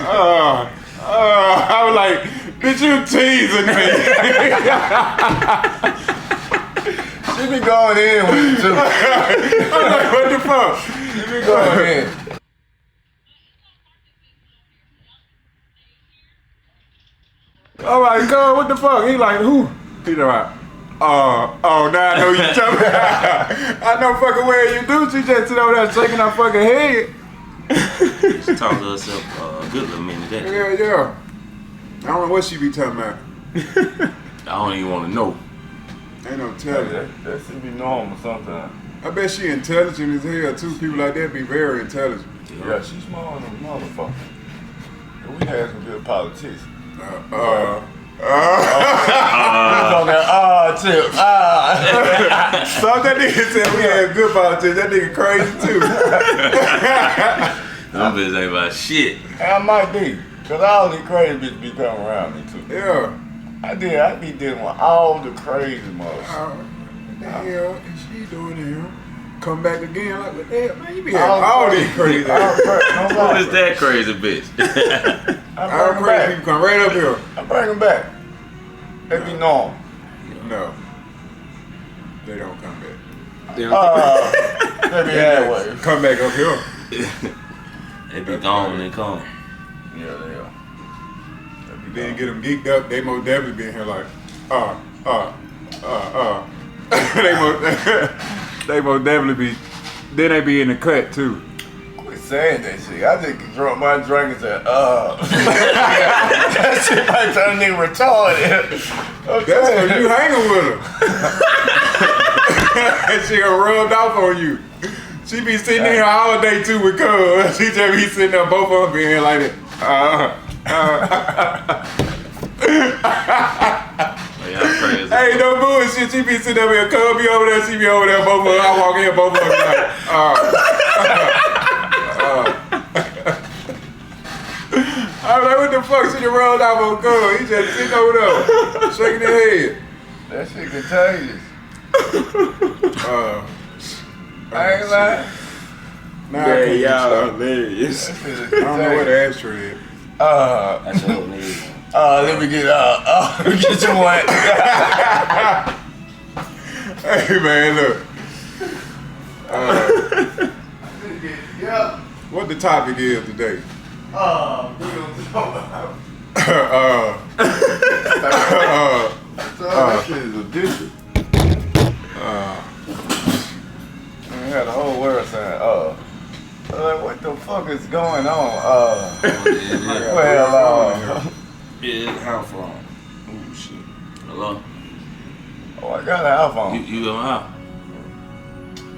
I was like, bitch, you teasing me. She be going in with it too. I'm like, what the fuck? She be going in. I'm like, girl, what the fuck? He like, who? He like, now I know you jumping. I know fucking where you do. She just sit over there shaking her fucking head. She talked to herself a good little minute. That Yeah. I don't know what she be talking about. I don't even want to know. Ain't no telling. That should be normal sometimes. I bet she intelligent as hell too. People like that be very intelligent. Yeah, she's smart than a motherfucker. And we had some good politicians. Tip. So that nigga said we had good politics. That nigga crazy too. Them bitches ain't about shit. And I might be. Cause all these crazy bitches be coming around me too. Yeah. I be dealing with all the crazy motherfuckers. What the hell is she doing here? Come back again? Like, what the hell, man? You be having all these crazy. Who is that crazy bitch? All crazy people come right up here. I bring them back. They be normal. No. They don't come back. They be that way. Come back up here. They be gone when they come. Yeah, they are. Then get them geeked up, they most definitely be in here like, they most definitely be, then they be in the cut too. Quit saying that shit. I just drunk my drink and said, that shit might turn a nigga retarded. Okay. That's when you hanging with her. She gonna rubbed off on you. She be sitting here all day too with cuz. She just be sitting there, both of them being here like that. Hey, no bullshit. She be sitting up here, cuz be over there, she be over there, both of them. I walk in, both of them be like, I was like, what the fuck? She just rolled off on cuz. He just sitting over there, shaking his head. That shit contagious. I ain't lying. Nah, Yeah, y'all hilarious. I don't know where the ashtray is. That's what it is. Let me get you one. Hey man, look. Yeah. What the topic is today? We gonna talk about. That shit is addictive. Man, had the whole world saying, like, what the fuck is going on? Yeah, house phone. Oh shit. Hello? Oh, I got an iPhone. You got my house?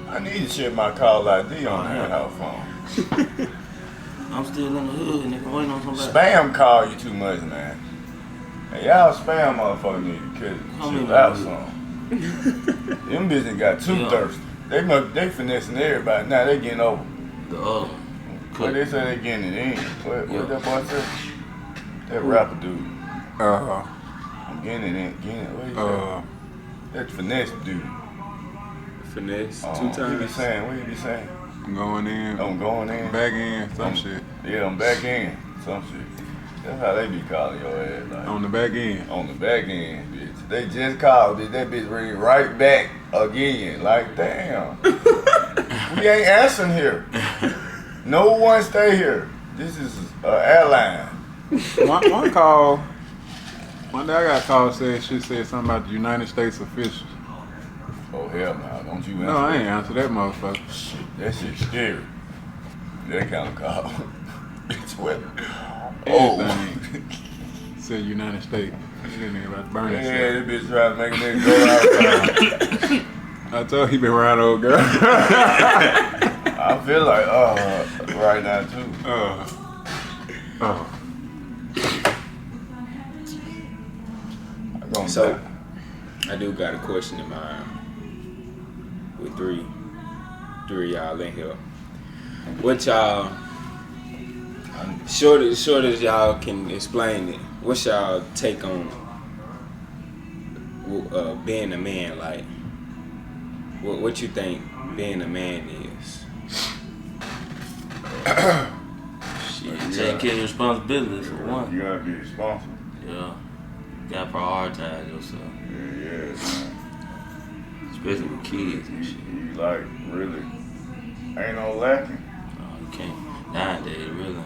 I need to share my call ID on that iPhone. I'm still in the hood, nigga. Waiting on somebody. Spam call you too much, man. Hey, y'all spam motherfuckers need to chill out some. Them bitches got too thirsty. They finessing everybody. Now they getting over. The other one. What they say they getting it in. What that boy said? That rapper dude. I'm getting it in. What you say? That finesse dude. Finesse, 2 What you be times. saying? What you be saying? I'm going in. I'm going in. Back in, some shit. Yeah, I'm back in. Some shit. That's how they be calling your ass. Like, On the back end. on the back end, bitch. They just called it. That bitch ring right back again. Like, damn. We ain't answering here. No one stay here. This is an airline. One call, one day I got a call said she said something about the United States officials. Oh, hell no. Don't you answer No, I ain't answer that motherfucker. Shit, that shit scary. That kind of call. It's what? Oh. Anything. Said United States. That nigga about to burn Yeah, himself. this bitch trying to make a nigga go outside. I told he been around old girl. I feel like, right now too. So, I do got a question in mind with three of y'all in here. What y'all, short as y'all can explain it, what's y'all take on being a man? Like, what you think being a man is? Shit. Yeah, take care of your responsibilities for one. You gotta be responsible. Yeah. You gotta prioritize yourself. Yeah, man. Especially with kids and shit. You like really ain't no lacking. No, you can't. Nowadays, really.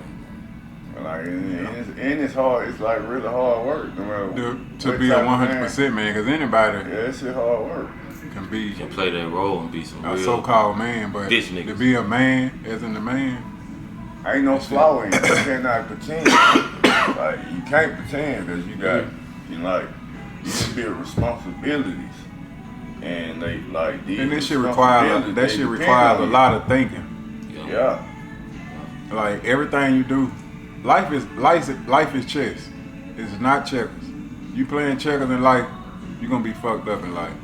Like, and it's hard. It's like really hard work. No matter To be a 100% man, because anybody yeah, it's hard work. can be You can play that role and be some a real so-called man, but bitch to niggas. be a man, as in the man, Ain't no flaw in it. You cannot pretend. Like you can't pretend because you got you like you just build responsibilities, and they like these. and that shit requires a lot of thinking. Yeah. Like everything you do, life is chess. It's not checkers. You playing checkers in life, you're gonna be fucked up in life.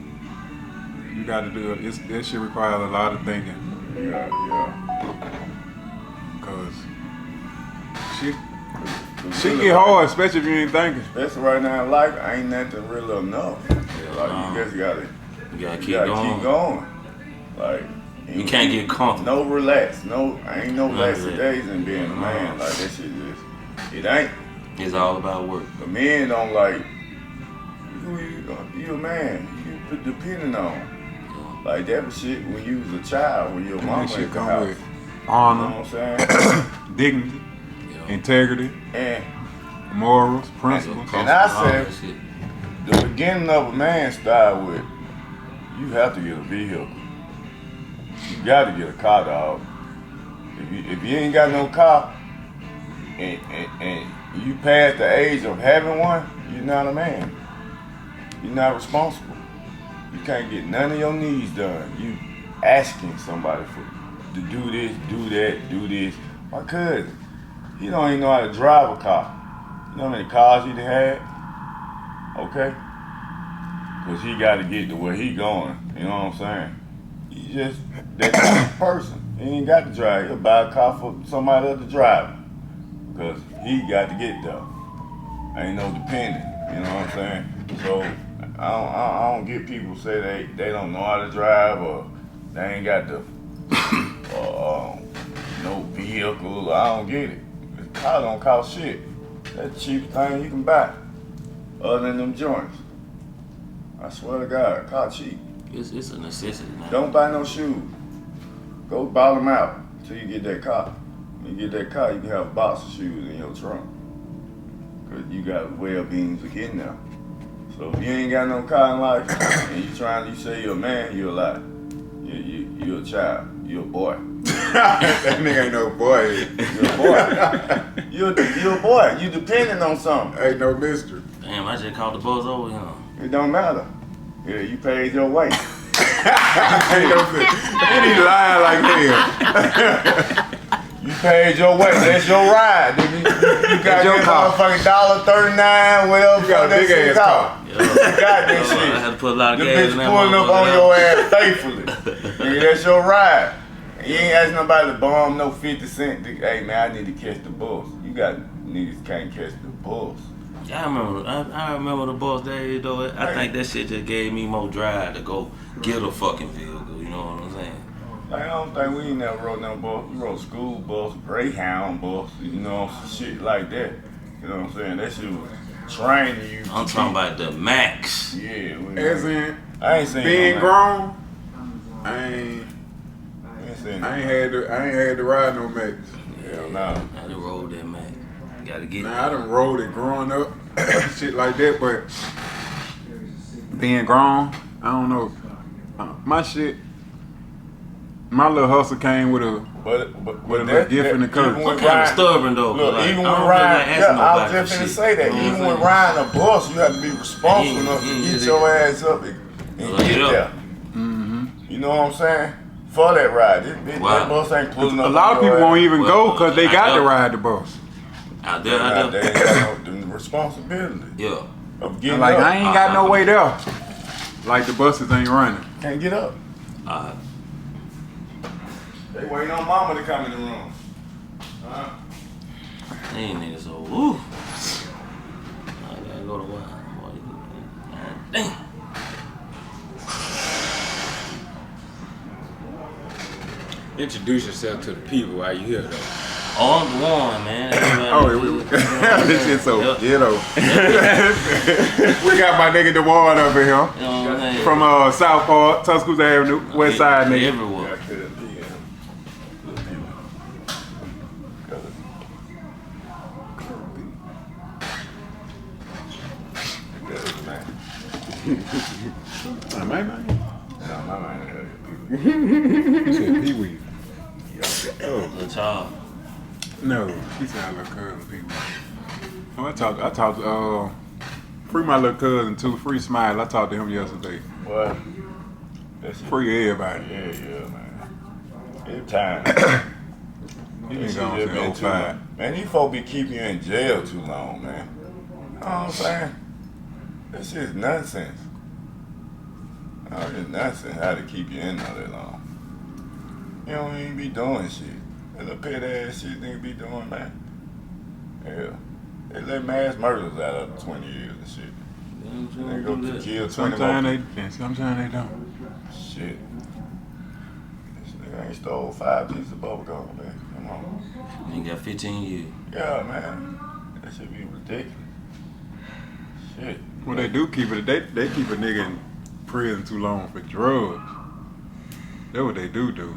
You gotta do it. That shit requires a lot of thinking. Yeah. Cause shit get hard, especially if you ain't thinking. Especially right now in life, ain't nothing really enough. Like you just gotta keep going. Like you can't get comfortable. No relax. Ain't no relaxing days in being a man. Like that shit just it ain't. It's all about work. The men don't like you a man. You depending on. Like that was shit when you was a child, when your mama shit at the come house. with honor, You know what I'm saying? dignity, integrity, And morals, principles. And I said, the beginning of a man start with, you have to get a vehicle. You got to get a car, dog. If you ain't got no car, and you past the age of having one, you're not a man. You're not responsible. You can't get none of your needs done. You asking somebody to do this, do that, do this. My cousin, he don't even know how to drive a car. You know how many cars he done had? Okay? Because he got to get to where he going. You know what I'm saying? He just that kind of person. He ain't got to drive. He'll buy a car for somebody else to drive. Because he got to get there. Ain't no dependent. You know what I'm saying? So I don't get people say they don't know how to drive or they ain't got the no vehicle. I don't get it. The car don't cost shit. That's the cheapest thing you can buy, other than them joints. I swear to God, car cheap. It's a necessity now. Don't buy no shoes. Go buy them out until you get that car. When you get that car, you can have a box of shoes in your trunk. Cause you got well-beings of getting there. So if you ain't got no car in life and you say you're a man, you're a lie. You're a child. You're a boy. That nigga ain't no boy. You're a boy. You're a boy. You depending on something. Ain't no mystery. Damn, I just called the boys over here. It don't matter. Yeah, you paid your way. Ain't no mystery. He lying like hell. You paid your way. That's your ride. You got your your car. motherfucking $1.39, whatever. You got a big ass car. Yeah. You got that shit. I had to put a lot of The gas bitch in that pulling up motherfucker. on your ass faithfully. Nigga, that's your ride. And you ain't asking nobody to bomb no 50 cent. Hey man, I need to catch the bus. You got niggas can't catch the bus. Yeah, I remember the boss days though. I think that shit just gave me more drive to go get a fucking vehicle. You know what I'm saying? Like, I don't think we ain't never rode no bus. We rode school bus, Greyhound bus, you know, some shit like that. You know what I'm saying? That shit was training you. I'm talking about the max. Yeah. As in, I ain't seen being no grown, I ain't seen had to ride no Max. Hell no. I done rolled that max. Gotta get Nah, I done rode it growing up, shit like that, but being grown, I don't know. My little hustle came with a little gift in the curse. What kind of stubborn though? Look, like, even I when don't riding, really ask I was nobody just for finna shit. say that. You know Even what when I'm riding a bus, you have to be responsible enough to get your ass up and get there. You know what I'm saying? For that ride, that bus ain't pulling up. A lot of people won't even go because they got to ride the bus. Out there. They ain't got no responsibility. Yeah. Of getting Like up. I ain't got no way there. Like the buses ain't running. Can't get up. They waiting on mama to come in the room. These niggas so woo. I gotta go to work. Damn. Introduce yourself to the people while you here though. Oh, I'm Dejuan, man. This shit so ghetto. We got my nigga Dejuan over here. You know what I'm saying? From South Park, Tuscaloosa Avenue, West Side nigga. Everywhere. My man. No, my man. You said Pee Wee. Good job. No, he said I little cousin Pee Wee. Oh, I talked free my little cousin too, free Smile. I talked to him yesterday. What? That's Free everybody. Yeah, man. Every time. He been That gone shit since been too 05. long. Man, these folks be keeping you in jail too long, man. You know what I'm saying? That shit's nonsense. Oh, it's nonsense how to keep you in all that long. You don't even be doing shit. That little petty ass shit nigga be doing, man. Yeah. They let mass murders out of 20 years and shit. They go to kill 20 Sometimes more. sometimes they don't. Shit. This nigga ain't stole 5 pieces of bubble gum, man. Come on. You got 15 years. Yeah, man. That should be ridiculous. Shit. Well, they do keep it. They keep a nigga in prison too long for drugs. That's what they do.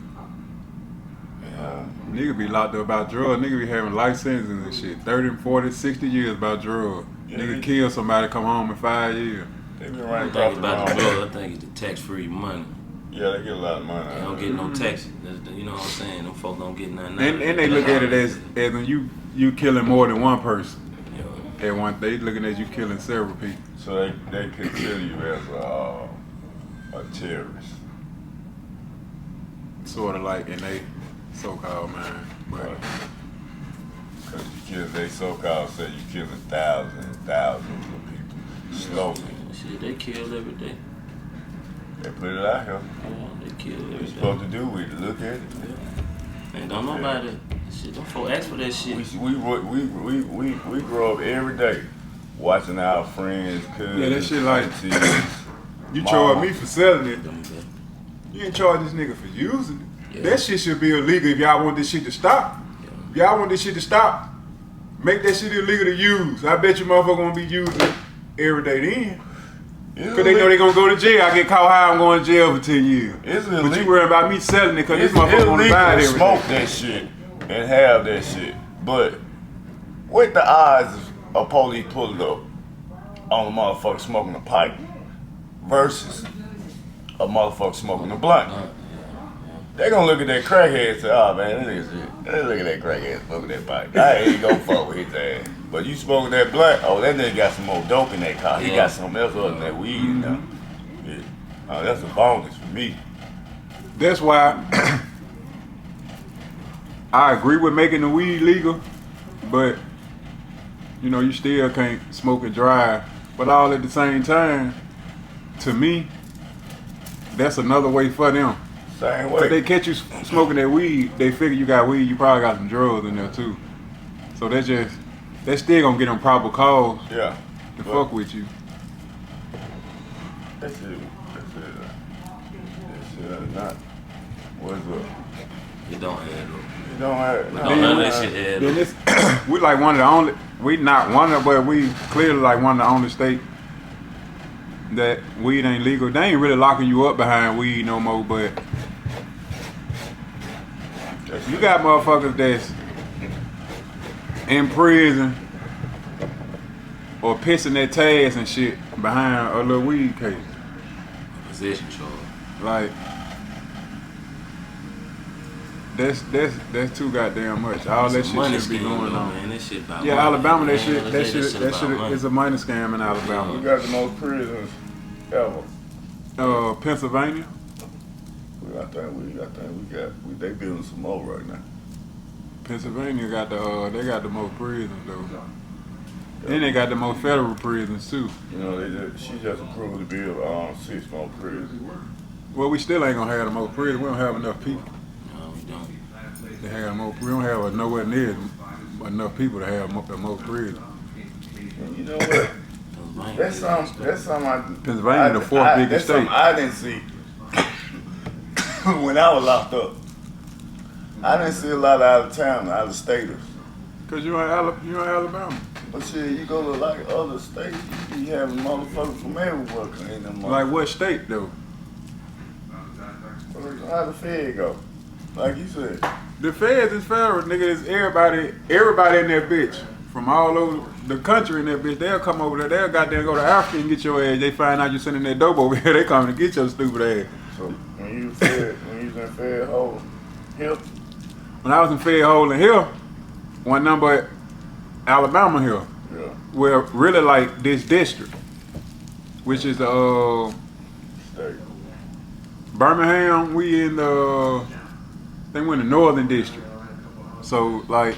Yeah. Nigga be locked up about drugs. Nigga be having life sentences and shit. 30, 40, 60 years about drugs. Yeah, Nigga they- kill somebody, come home in 5 years. They been I running don't think across the about the wrong. drug. I think it's the tax-free money. Yeah, they get a lot of money. They don't get no taxes. You know what I'm saying? Them folks don't get nothing. And they look at it as when you killing more than one person. Yeah. At one, they looking at you killing several people. So they consider you as a terrorist. Sort of like in they so-called mind. But Because they so-called say you killing thousands and thousands of people slowly. Shit, they kill every day. They put it out here. Yeah, they kill What every you day. supposed to do with it? Look at it. And don't nobody, shit, don't folks ask for that shit. We grow up every day watching our friends, cousins, Yeah, that shit like- aunties. you Mama. charge me for selling it. Them, but- You ain't charge this nigga for using it. Yeah. That shit should be illegal if y'all want this shit to stop. If y'all want this shit to stop, make that shit illegal to use. I bet you motherfucker gonna be using it every day then. Cause they know they gonna go to jail. I get caught high, I'm going to jail for 10 years. It's But illegal. you worry about me selling it cause this It's motherfucker wanna illegal buy it to every smoke day. that shit and have that shit. But what the odds of police pulling up on a motherfucker smoking a pipe versus a motherfucker smoking a blunt? They gonna look at that crackhead and say, oh man, look at that crackhead smoking that pipe. I ain't gonna fuck with his ass. But you smoking that blunt, oh, that nigga got some more dope in that car. He Yeah. got something else other than that weed, you know? Yeah. Oh, that's a bonus for me. That's why I agree with making the weed legal, but you know, you still can't smoke and drive. But all at the same time, to me, that's another way for them. Same If they way. catch you smoking that weed, they figure you got weed, you probably got some drugs in there too. So that's still gonna get them probable cause Yeah. to But fuck with you. That's it. Not. What's up? It don't add up. You don't have. No, none of that shit add Then up. this, we like one of the only, we not one of, but we clearly like one of the only states that weed ain't legal. They ain't really locking you up behind weed no more, but you got motherfuckers that's in prison or pissing their tags and shit behind a little weed case. Possession charge. Like, that's too goddamn much. All that It's a shit money should be scheme, going though, on. man. That shit about Yeah, money, Alabama, man. that shit About is a money scam in Alabama. We got the most prisons ever. Pennsylvania. I think they building some more right now. Pennsylvania got they got the most prisons though. Then they got the most federal prisons too. You know, she just approved the bill 6 more prisons. Well, we still ain't gonna have the most prisons. We don't have enough people No, we don't. to have more. We don't have nowhere near enough people to have the most prisons. And you know what? That's something Pennsylvania, the fourth biggest that's state. something I didn't see when I was locked up. I didn't see a lot of out of town, out of staters. Cause you in Alabama. But shit, you go to like other states, you be having motherfuckers from everywhere in them. Like what state though? How the Fed go? Like you said. The feds is federal, nigga. It's everybody in that bitch. From all over the country in that bitch. They'll come over there. They'll goddamn go to Africa and get your ass. They find out you sending that dope over here. They coming to get your stupid ass. So when you was in Fed Hole Hill? When I was in Fed Hole in Hill, one number Alabama Hill. Yeah. Where really like this district. Which is State. Birmingham, we in the, I think we're in the northern district. So like,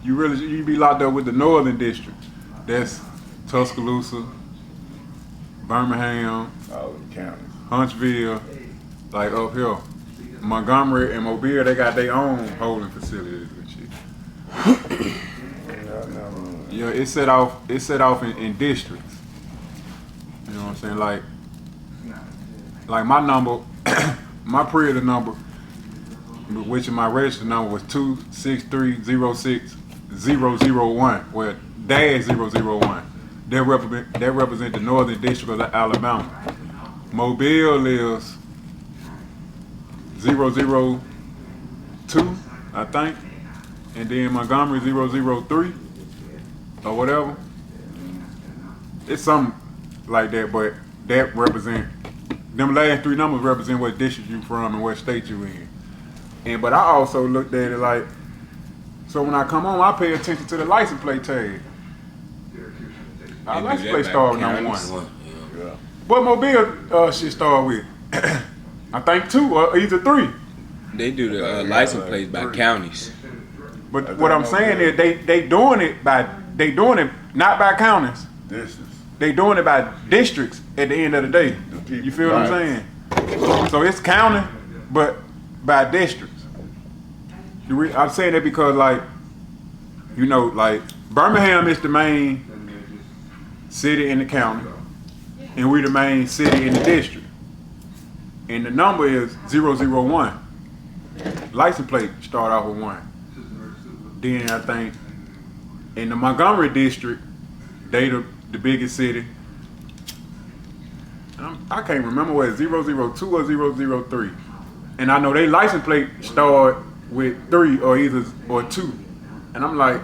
you be locked up with the northern district. That's Tuscaloosa, Birmingham, All the counties. Huntsville, like up here. Montgomery and Mobile, they got their own holding facilities and shit. Yeah, it's set off in districts. You know what I'm saying? Like my number, my prisoner number, which is my register number was 26306-001, well -001. That represent the northern district of Alabama. Mobile is 002, I think, and then Montgomery 003 or whatever. It's something like that, but that represent, them last three numbers represent what district you from and what state you in. But I also looked at it like, so when I come home, I pay attention to the license plate tag. Our license plate start with number 1. Yeah. What Mobile shit start with? I think 2 or either 3. They do the license plates by counties. But what I'm saying is they doing it not by counties. Distance. They doing it by districts at the end of the day. You feel what I'm saying? So it's county, but by districts. I'm saying that because like, you know, like Birmingham is the main city in the county, and we the main city in the district. And the number is 001. License plate start off with 1. Then I think in the Montgomery district, they the biggest city. I can't remember what it's 002 or 003. And I know they license plate start with 3 or 2. And I'm like,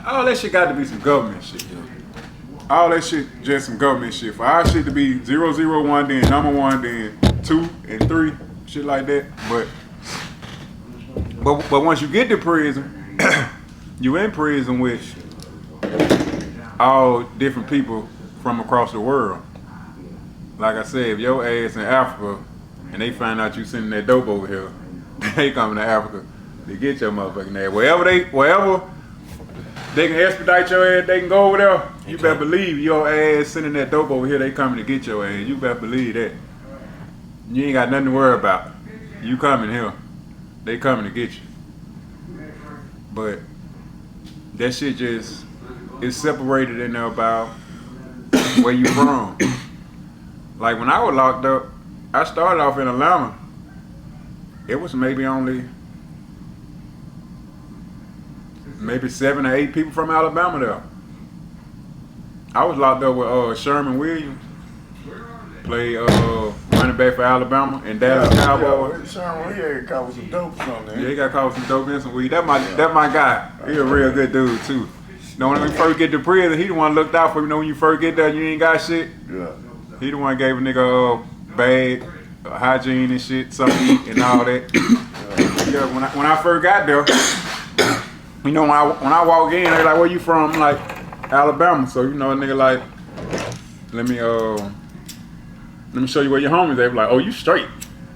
all that shit got to be some government shit. All that shit just some government shit. For our shit to be 001, then number 1, then 2 and 3, shit like that. But once you get to prison, you in prison with all different people from across the world. Like I said, if your ass in Africa and they find out you sending that dope over here, they coming to Africa to get your motherfucking ass. Wherever they can expedite your ass, they can go over there. You better believe your ass sending that dope over here, they coming to get your ass. You better believe that. You ain't got nothing to worry about. You coming here, they coming to get you. But that shit just is separated in there about where you from. Like when I was locked up, I started off in Atlanta. It was maybe 7 or 8 people from Alabama there. I was locked up with Sherman Williams, played running back for Alabama and Dallas Cowboys. Sherman, he got caught with some dope or something. Yeah, he got caught with some dope and some weed. That my guy. He a real good dude too. You know, when we first get to prison, he the one looked out for you. Know when you first get there, you ain't got shit. Yeah. He the one gave a nigga a bag, hygiene and shit, something to eat and all that. Yeah, when I first got there, you know, when I walk in, they like, where you from? I'm like, Alabama. So you know, a nigga like, let me show you where your homies. They be like, oh, you straight.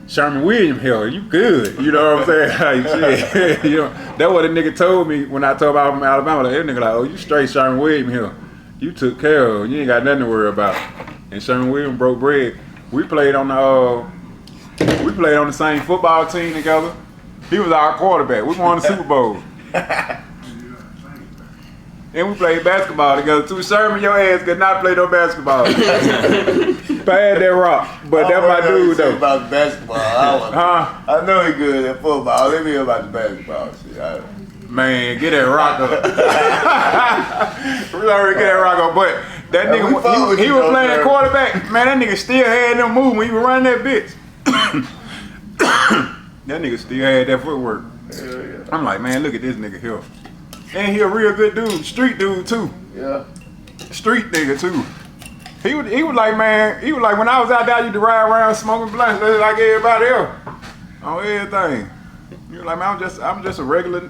Sherman Williams here, you good. You know what I'm saying? Like, shit. You know, that's what a nigga told me when I told him I was from Alabama. Like, that nigga like, oh, you straight Sherman Williams here. You took care of. You ain't got nothing to worry about. And Sherman Williams broke bread. We played on the same football team together. He was our quarterback. We won the Super Bowl. And we played basketball together too. Sherman, your ass could not play no basketball. Bad that rock, but that's my dude though. About basketball, I know he good at football. Let me hear about the basketball shit. Man, get that rock up. We already get that rock up, but that nigga, he was playing quarterback. Man, that nigga still had them moving when he was running that bitch. That nigga still had that footwork. Yeah. I'm like, man, look at this nigga here. And he a real good dude, street dude too. Yeah. Street nigga too. He was like, man, he was like, when I was out there, I used to ride around smoking blunts like everybody else on everything. He was like, man, I'm just a regular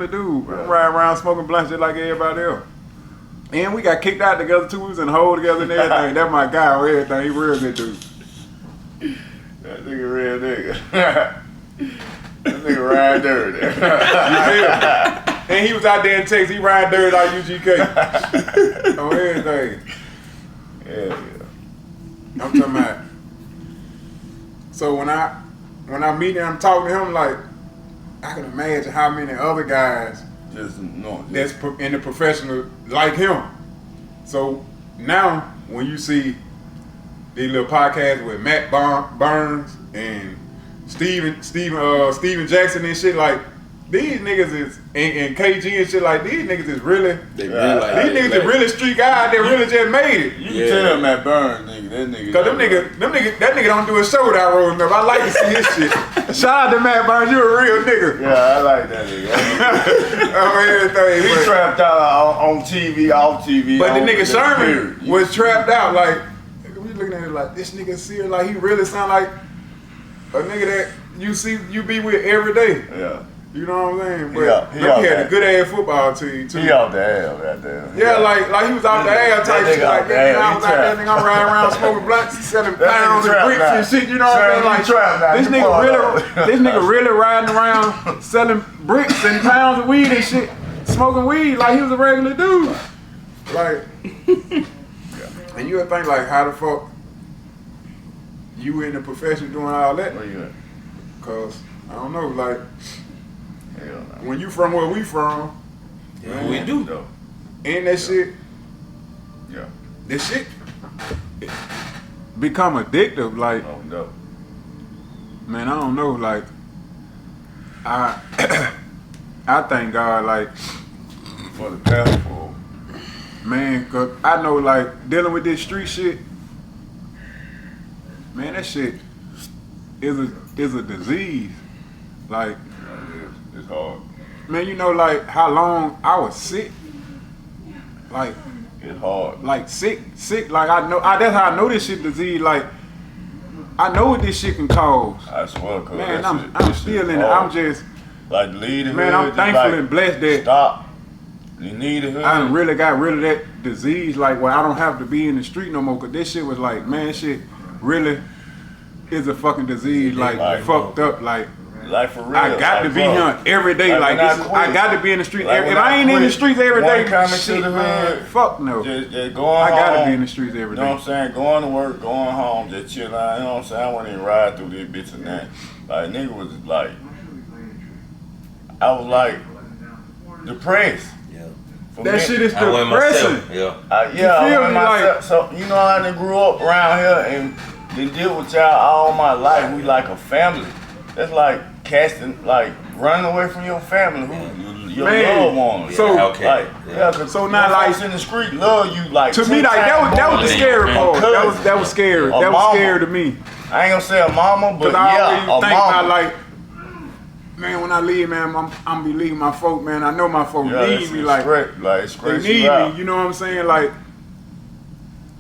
dude. I ride around smoking blunts just like everybody else. And we got kicked out together too. We was in the hole together and everything. That's my guy on everything. He real good dude. That nigga real nigga. That nigga ride dirty. You feel me? And he was out there in Texas. He ride dirty like UGK on everything. Yeah. I'm talking about. So when I meet him, I'm talking to him like, I can imagine how many other guys that's in the professional like him. So now when you see these little podcasts with Matt Burns and Steven Jackson and shit, like these niggas is and KG and shit, like these niggas is really these niggas is really street guys that really just made it. You can tell Matt Burns, nigga, that nigga. Cause that nigga don't do a show without rolling up. I like to see his shit. Shout out to Matt Burns, you a real nigga. Yeah, I like that nigga. Everything. He trapped out on TV, off TV. But the nigga Sherman was trapped out. Like we looking at it like this nigga serious. Like he really sound like a nigga that you be with every day. Yeah. You know what I'm saying? But he had a good ass football team too. He off the ass, goddamn. Yeah, like he was off the ass type shit. Like that. I was out there, nigga, I'm riding around smoking blunts, selling pounds and bricks and shit. You know what I'm saying? Like this nigga really riding around selling bricks and pounds of weed and shit, smoking weed like he was a regular dude. Like, and you would think like, how the fuck you in the profession doing all that? Where you at? Cause I don't know, like. Hell no. When you from where we from, Yeah, we do though. And that shit, Yeah. this shit become addictive. Like, Oh no. man, I don't know. Like, I thank God, like, For the powerful. man, cause I know, like, dealing with this street shit, man, that shit is a disease. Like, It's hard. man, you know, like how long I was sick. Like, It's hard. like sick. Like that's how I know this shit disease. Like, I know what this shit can cause. I swear, cause Man, that I'm shit still in it. hard. I'm just, Like lead the man, hood, I'm just thankful like, and blessed that Stop. You need the hood. I done really got rid of that disease. Like, where I don't have to be in the street no more. Cause this shit was like, man, shit really is a fucking disease. Like fucked up. Like for real. I got to be here every day. Like this is, I got to be in the street. Like if I ain't in the streets every day, coming shit, to the man, hood, fuck no. Just going I gotta home, be in the streets every You know day. what I'm saying? Going to work, going home, just chilling out. You know what I'm saying? I wouldn't even ride through this bitch and that. Like, nigga was like, I was like, depressed. Yeah. For That me. shit is I went depressing. myself. Yeah. I feel went me? myself. Like- So, you know, I done grew up around here and been deal with y'all all my life. We like a family. That's like casting, like running away from your family, who your Man, loved ones. so- Okay. Like, Yeah. cause So your now, like- folks in the street love you like To 10 me, like that was times the more scary than part. a That cousin. was scary. A That was mama. scary to me. I ain't gonna say a mama, but Cause I yeah, always a think mama. about like, man, when I leave, man, I'm be leaving my folk, man. I know my folk yeah, need it's me, like it's they crazy. need me. You know what I'm saying? Like,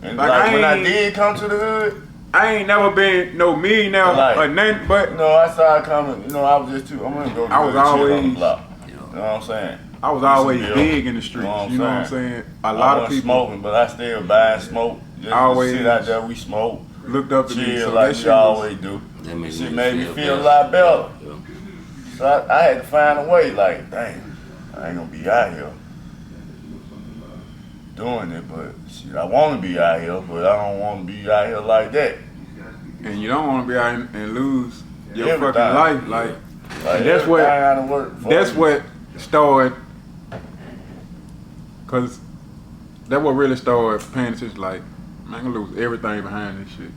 And like, like, I when I ain't- did come to the hood, I ain't never been no millionaire Like- or nothing, but you know, I started coming. You know, I was just too. I'm gonna go. To I the was hood, chill on always- the block. Yeah. You know what I'm saying? I was Used to always be up. big in the streets. You know what I'm saying? A lot of I people wasn't smoking, but I still buying smoke. Just Always sit out there, we smoke, looked up to me. chill So like that we shit was, always do. That made Shit me made me feel a better. lot better. Yeah. So I had to find a way. Like, dang, I ain't gonna be out here doing it, but shit, I want to be out here, but I don't want to be out here like that. and you don't want to be out and lose your Everything. fucking life. Like, Like, And that's what- everything I done worked for. that's what started, cause that what really started paying attention. Like, man, I'm gonna lose everything behind this shit.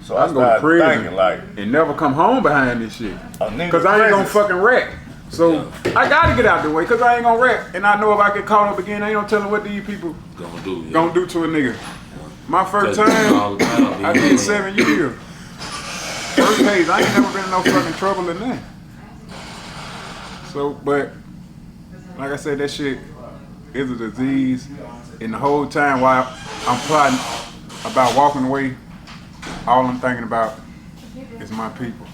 So I I can go to started prison thinking like, and never come home behind this shit. a nigga Cause I ain't gonna prison. fucking wreck. So I gotta get out the way, cause I ain't gonna wreck. And I know if I get caught up again, I ain't no telling what these people gonna do to a nigga. My first time, I did 7 years. First case, I ain't never been in no fucking trouble in that. So, but like I said, that shit is a disease. And the whole time while I'm plotting about walking away, all I'm thinking about is my people.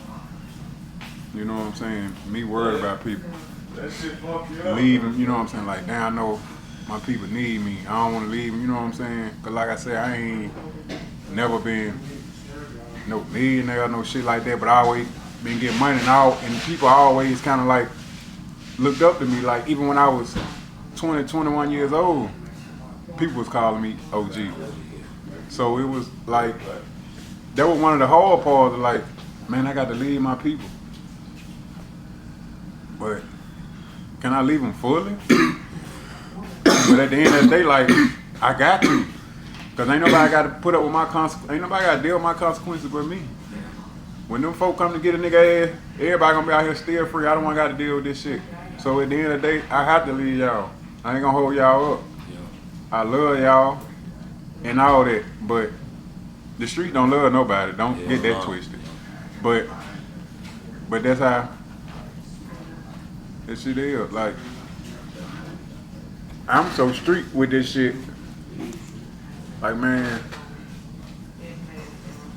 You know what I'm saying? Me worried about people. That shit fuck you up. Leaving, you know what I'm saying? Like, damn, I know my people need me. I don't want to leave them, you know what I'm saying? Because like I said, I ain't never been no millionaire, no shit like that, but I always been getting money and people always kind of like looked up to me. Like, even when I was 20, 21 years old, people was calling me OG. So it was like, that was one of the hard parts of like, man, I got to leave my people. But can I leave them fully? But at the end of the day, like, I got to. Because ain't nobody got to put up with my consequences. Ain't nobody got to deal with my consequences but me. When them folk come to get a nigga ass, everybody gonna be out here still free. I don't want to got to deal with this shit. So at the end of the day, I have to leave y'all. I ain't gonna hold y'all up. I love y'all and all that. But the street don't love nobody. Don't get that twisted. But that's how this shit is. Like, I'm so street with this shit. Like, man,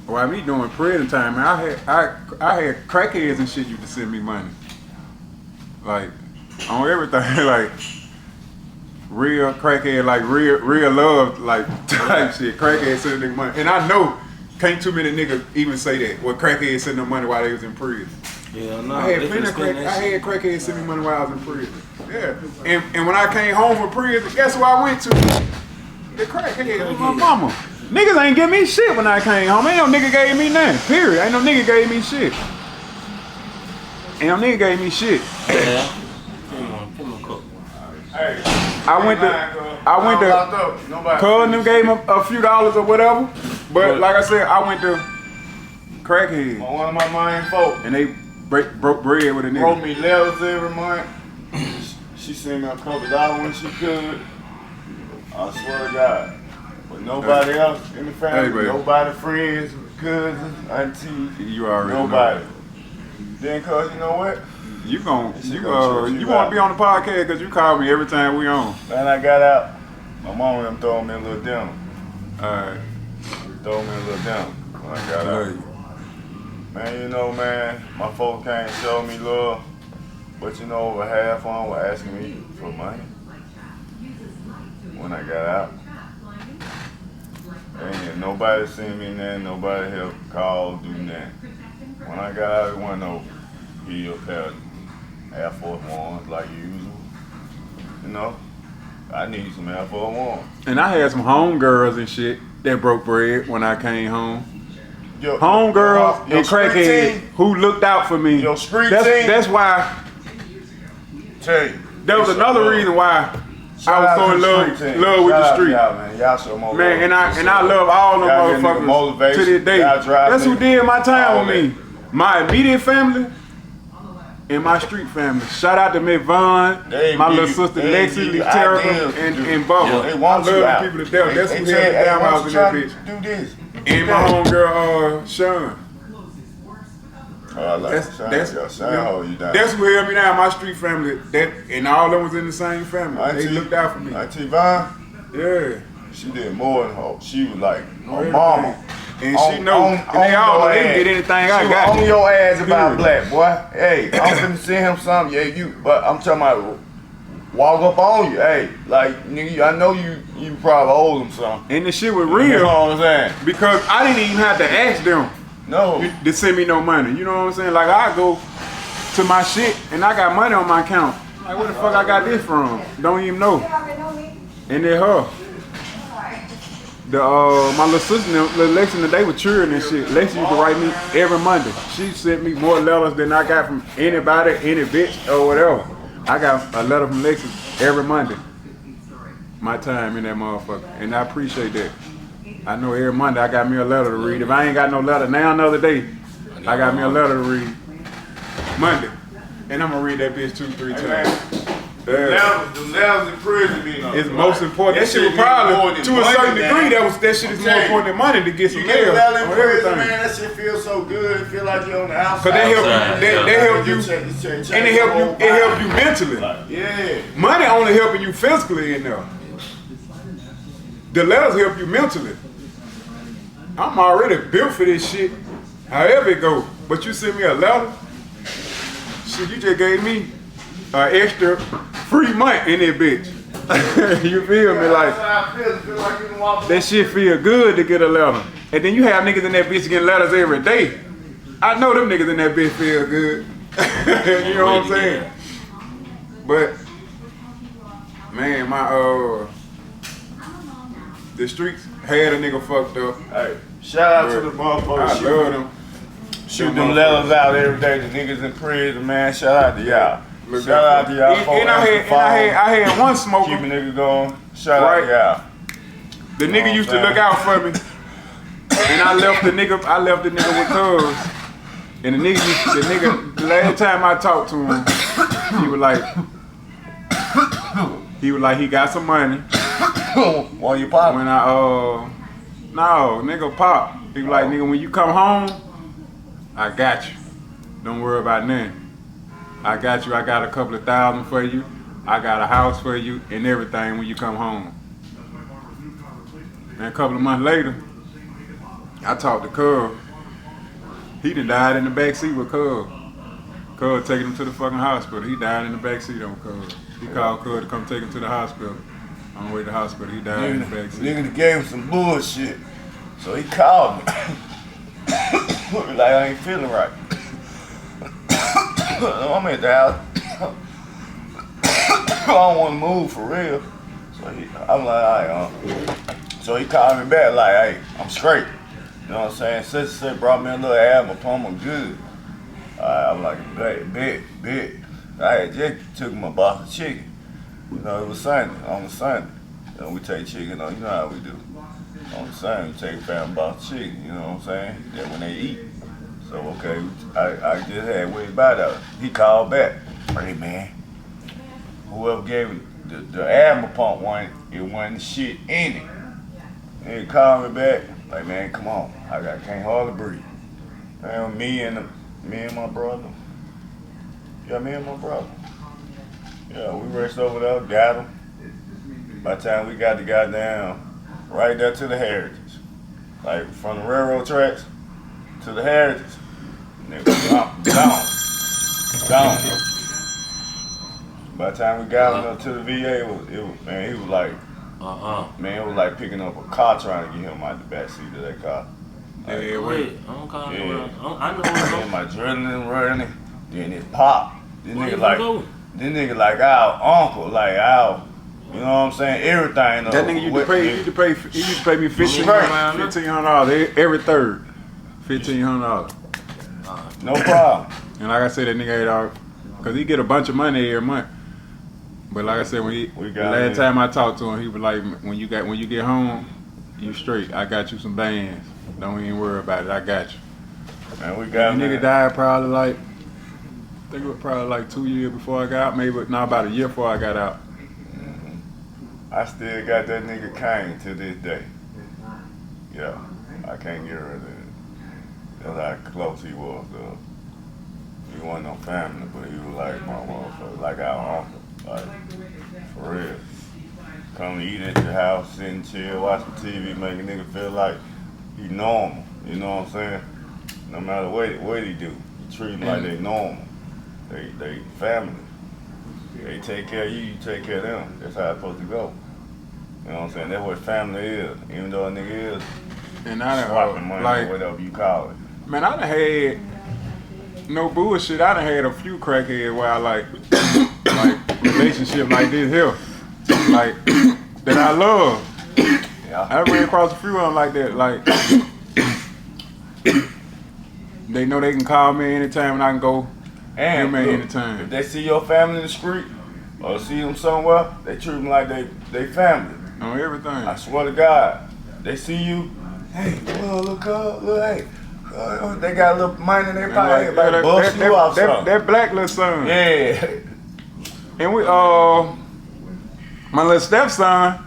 while me doing prison time, man, I had crackheads and shit used to send me money. Like, on everything, like real crackhead, like real love, like type shit. Crackhead sending nigga money, and I know can't too many niggas even say that. Well, crackhead sending them money while they was in prison. Yeah, no. I had plenty of crackheads send me money while I was in prison. Yeah, and when I came home from prison, guess who I went to? The crackhead with my mama. Niggas ain't give me shit when I came home. Ain't no nigga gave me nothing. Period. Ain't no nigga gave me shit. Ain't no nigga gave me shit. Yeah. Come on, cook. Hey, I went to cuz them gave me a few dollars or whatever. But like I said, I went to crackhead. one of my main folk And they broke bread with a nigga. wrote me letters every month. She sent me a couple dollars when she could. I swear to God. But nobody else in the family, Hey, baby. nobody friends, cousins, aunties, You already nobody. know. Then cuz you know what? You want to out. be on the podcast because you call me every time we on. Man, I got out. My mom them throwing me a little dinner. Alright. Throw me a little dinner when I got out. Man, you know, man, my folks can't show me love, but you know, over half of them were asking me for money when I got out. Ain't nobody seen me nothing, nobody helped call, do nothing. When I got out, it wasn't no heel pair Air Force Ones like usual. You know, I need some Air Force Ones. And I had some homegirls and shit that broke bread when I came home. Your Homegirls your and street crackheads team, who looked out for me. Your street that's, team. That's why. Tell you, That was another reason why I was so in love with the street. Y'all, man. Y'all show more Man, love. and I love all them Y'all give nigga motherfuckers motivation. to this day. Y'all drive That's who nigga. did my time All with me. My immediate family and my street family. Shout out to Miss Vaughn, They my give little you- sister they Lexi, give you Literica, ideas to and do. Bubba. They want I you love out. them people to death. That's They who tell held you, me hey, down when I why was in don't that you bitch. try to do this? And my homegirl, Sean. Oh, I like Sean hold you down. That's who held me down, my street family. That and all them was in the same family. They looked out for me. Auntie Vaughn, Yeah. she did more than her. She was like Everything. her mama. And she know, and they all know they can get anything I she got. was on your ass about Period. black, boy. Hey, I'm finna send him something. Yeah, you. But I'm talking about walk up on you. Hey, like nigga, I know you probably owe him something. And the shit was You real know what I'm saying? because I didn't even have to ask them No. to send me no money. You know what I'm saying? Like I go to my shit and I got money on my account. Like where the fuck I got this from? Don't even know. And then her. My little sister, little Lexi, they were cheering and shit. Lexi used to write me every Monday. She sent me more letters than I got from anybody, any bitch or whatever. I got a letter from Lexi every Monday. My time in that motherfucker, and I appreciate that. I know every Monday I got me a letter to read. If I ain't got no letter now another day, I got me a letter to read. Monday. And I'm gonna read that bitch 2-3 times. The levels in prison mean it's most important. That shit was probably, to a certain degree, that shit is more important than money to get some mail on everything. Man, that shit feels so good. It feel like you're on the outside. Cause they help you, and it help you mentally. Yeah. Money only helping you physically in there. The letters help you mentally. I'm already built for this shit. However it go, but you send me a letter. Shit, you just gave me an extra free month in that bitch. You feel me? Like that shit feel good to get a letter. And then you have niggas in that bitch getting letters every day. I know them niggas in that bitch feel good. You know what I'm saying? But man, the streets had a nigga fucked up. Hey, shout out to the motherfuckers. I love them. Shoot them letters out every day. The niggas in prison, man. Shout out to y'all. Shout out to y'all. And I had one smoker. Keep a nigga going. Shout out to y'all. The nigga used to look out for me. And I left the nigga with cuz. And the nigga, the last time I talked to him, he was like, he got some money. Well, you pop? When no, nigga pop. He was like, nigga, when you come home, I got you. Don't worry about nothing. I got you. I got a couple of thousand for you. I got a house for you and everything when you come home. And a couple of months later, I talked to Cub. He done died in the backseat with Cub. Cub taking him to the fucking hospital. He died in the backseat on Cub. He called Cub to come take him to the hospital. On the way to the hospital, he died in the backseat. Nigga gave him some bullshit. So he called me. Like, I ain't feeling right. I'm at the house. I don't want to move for real. So I'm like, all right, So he called me back like, hey, I'm straight. You know what I'm saying? Sister brought me a little album pump, I'm good. I'm like, bet. I had just took him a box of chicken. You know, it was Sunday, on the Sunday. You know, we take chicken, you know how we do. On the Sunday, we take a family box of chicken, you know what I'm saying? That when they eat. So, okay, I just had way by that. He called back. Hey, man, whoever gave me the asthma pump one, it wasn't shit in it. And he called me back, like, man, come on. I can't hardly breathe. Man, me and my brother. Yeah, me and my brother. Yeah, we raced over there, got him. By the time we got the goddamn right there to the Heritage. Like, from the railroad tracks to the Heritage. Nigga, gone. By the time we got him up to the VA, it was man, he was like, man, it was like picking up a car trying to get him out the back seat of that car. Like, I know my adrenaline running, then it popped. This nigga like our uncle, like our, you know what I'm saying, everything. That nigga used to pay me $1,500 every third. $1,500. No problem. And like I said, that nigga ate out, cause he get a bunch of money every month. But like I said, the last time I talked to him, he was like, when you get home, you straight. I got you some bands. Don't even worry about it. I got you. Man, we got nigga died probably like, I think it was probably like 2 years before I got out. Maybe not about a year before I got out. Mm-hmm. I still got that nigga cane to this day. Yeah, I can't get rid of it. That's how close he was, though. He wasn't no family, but he was like my motherfucker, like our uncle, like, for real. Come to eat at your house, sit and chill, watch the TV, make a nigga feel like he normal, you know what I'm saying? No matter what he do, he treat them like they normal. They family. They take care of you, you take care of them. That's how it's supposed to go. You know what I'm saying? That's what family is, even though a nigga is swapping money or whatever you call it. Man, I done had, no bullshit, I done had a few crackheads where I like relationship like this here. Like, that I love. Yeah. I ran across a few of them like that. Like, they know they can call me anytime and I can go and me look, anytime. If they see your family in the street or see them somewhere, they treat them like they family. On everything. I swear to God. They see you, hey, look up, hey. They got a little money in their pocket, everybody bust you off something. That black little son. Yeah. And we, my little stepson,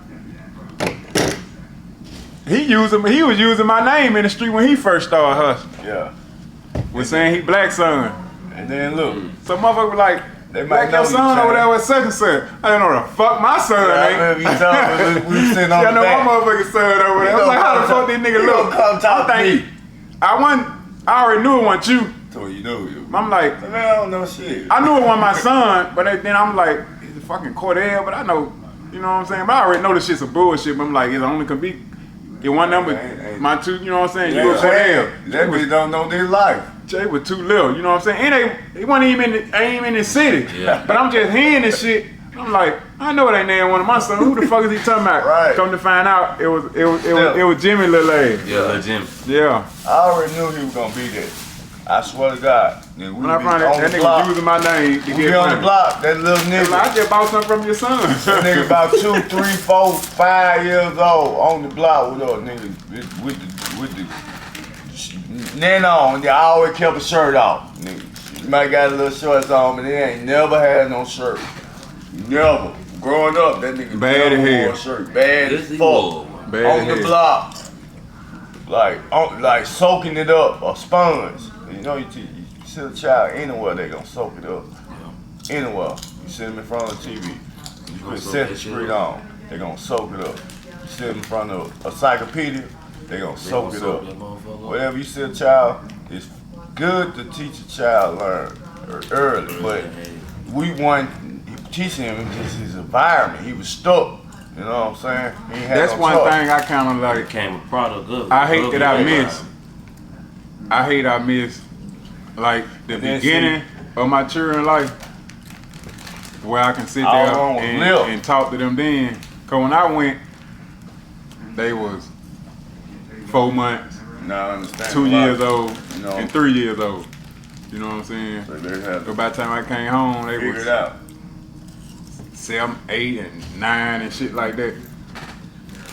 he was using my name in the street when he first started hustling. Yeah. Was saying he black son. And then look. So motherfucker was like, They might black know your son you over there with such and such. I don't know the fuck my son I ain't. remember you telling me we sitting on I the know back. my motherfucking son over there. I was like, how the fuck this nigga He look? gonna come talk to me. I already knew it wasn't you. So you know you. I'm like, Man, I don't know shit. I knew it wasn't my son, but then I'm like, it's a fucking Cordell, but I know, you know what I'm saying? But I already know this shit's some bullshit, but I'm like, it's only could be, get one number, my two, you know what I'm saying? You a Cordell. That bitch don't know their life. Jay was too little, you know what I'm saying? And they wasn't even in the city. Yeah. But I'm just hearing this shit. I'm like, I know it ain't there one of my sons. Who the fuck is he talking about? Right. Come to find out, it was Jimmy Lil ass. Yeah, like Jimmy. Yeah. I already knew he was gonna be there. I swear to God. Nigga, we When I be found on that the nigga block. was using my name to We get be on the money. block, that little nigga. I just bought something from your son. That nigga about 2, 3, 4, 5 years old on the block with us, nigga, with the Nano, and they always kept a shirt off, nigga. You might got a little shorts on, but they ain't never had no shirt. Never. Growing up, that nigga Bad never as hell. wore a shirt. Bad Yes, as he fuck. was. Bad On as the hell. block. Like soaking it up, a sponge. You know, you sit a child anywhere, they gonna soak it up. Anywhere. You sit them in front of the TV. You put Sesame Street on, they gonna soak it up. You sit in front of a encyclopedia, they gonna soak it up. Whatever you sit a child, it's good to teach a child learn early, but we weren't teaching him just his environment. He was stuck. You know what I'm saying? He ain't had That's no one choice. thing I kind of like. Became a product of. I hate that I miss. I miss like the Then beginning of my children's life, where I can sit All there wrong with Lil. and talk to them. Then, cause when I went, they was 4 months, Now I understand. 2 years old, You know. and 3 years old. You know what I'm saying? So they had So to by the time I came home, they figure was it out. 7, 8, and 9 and shit like that.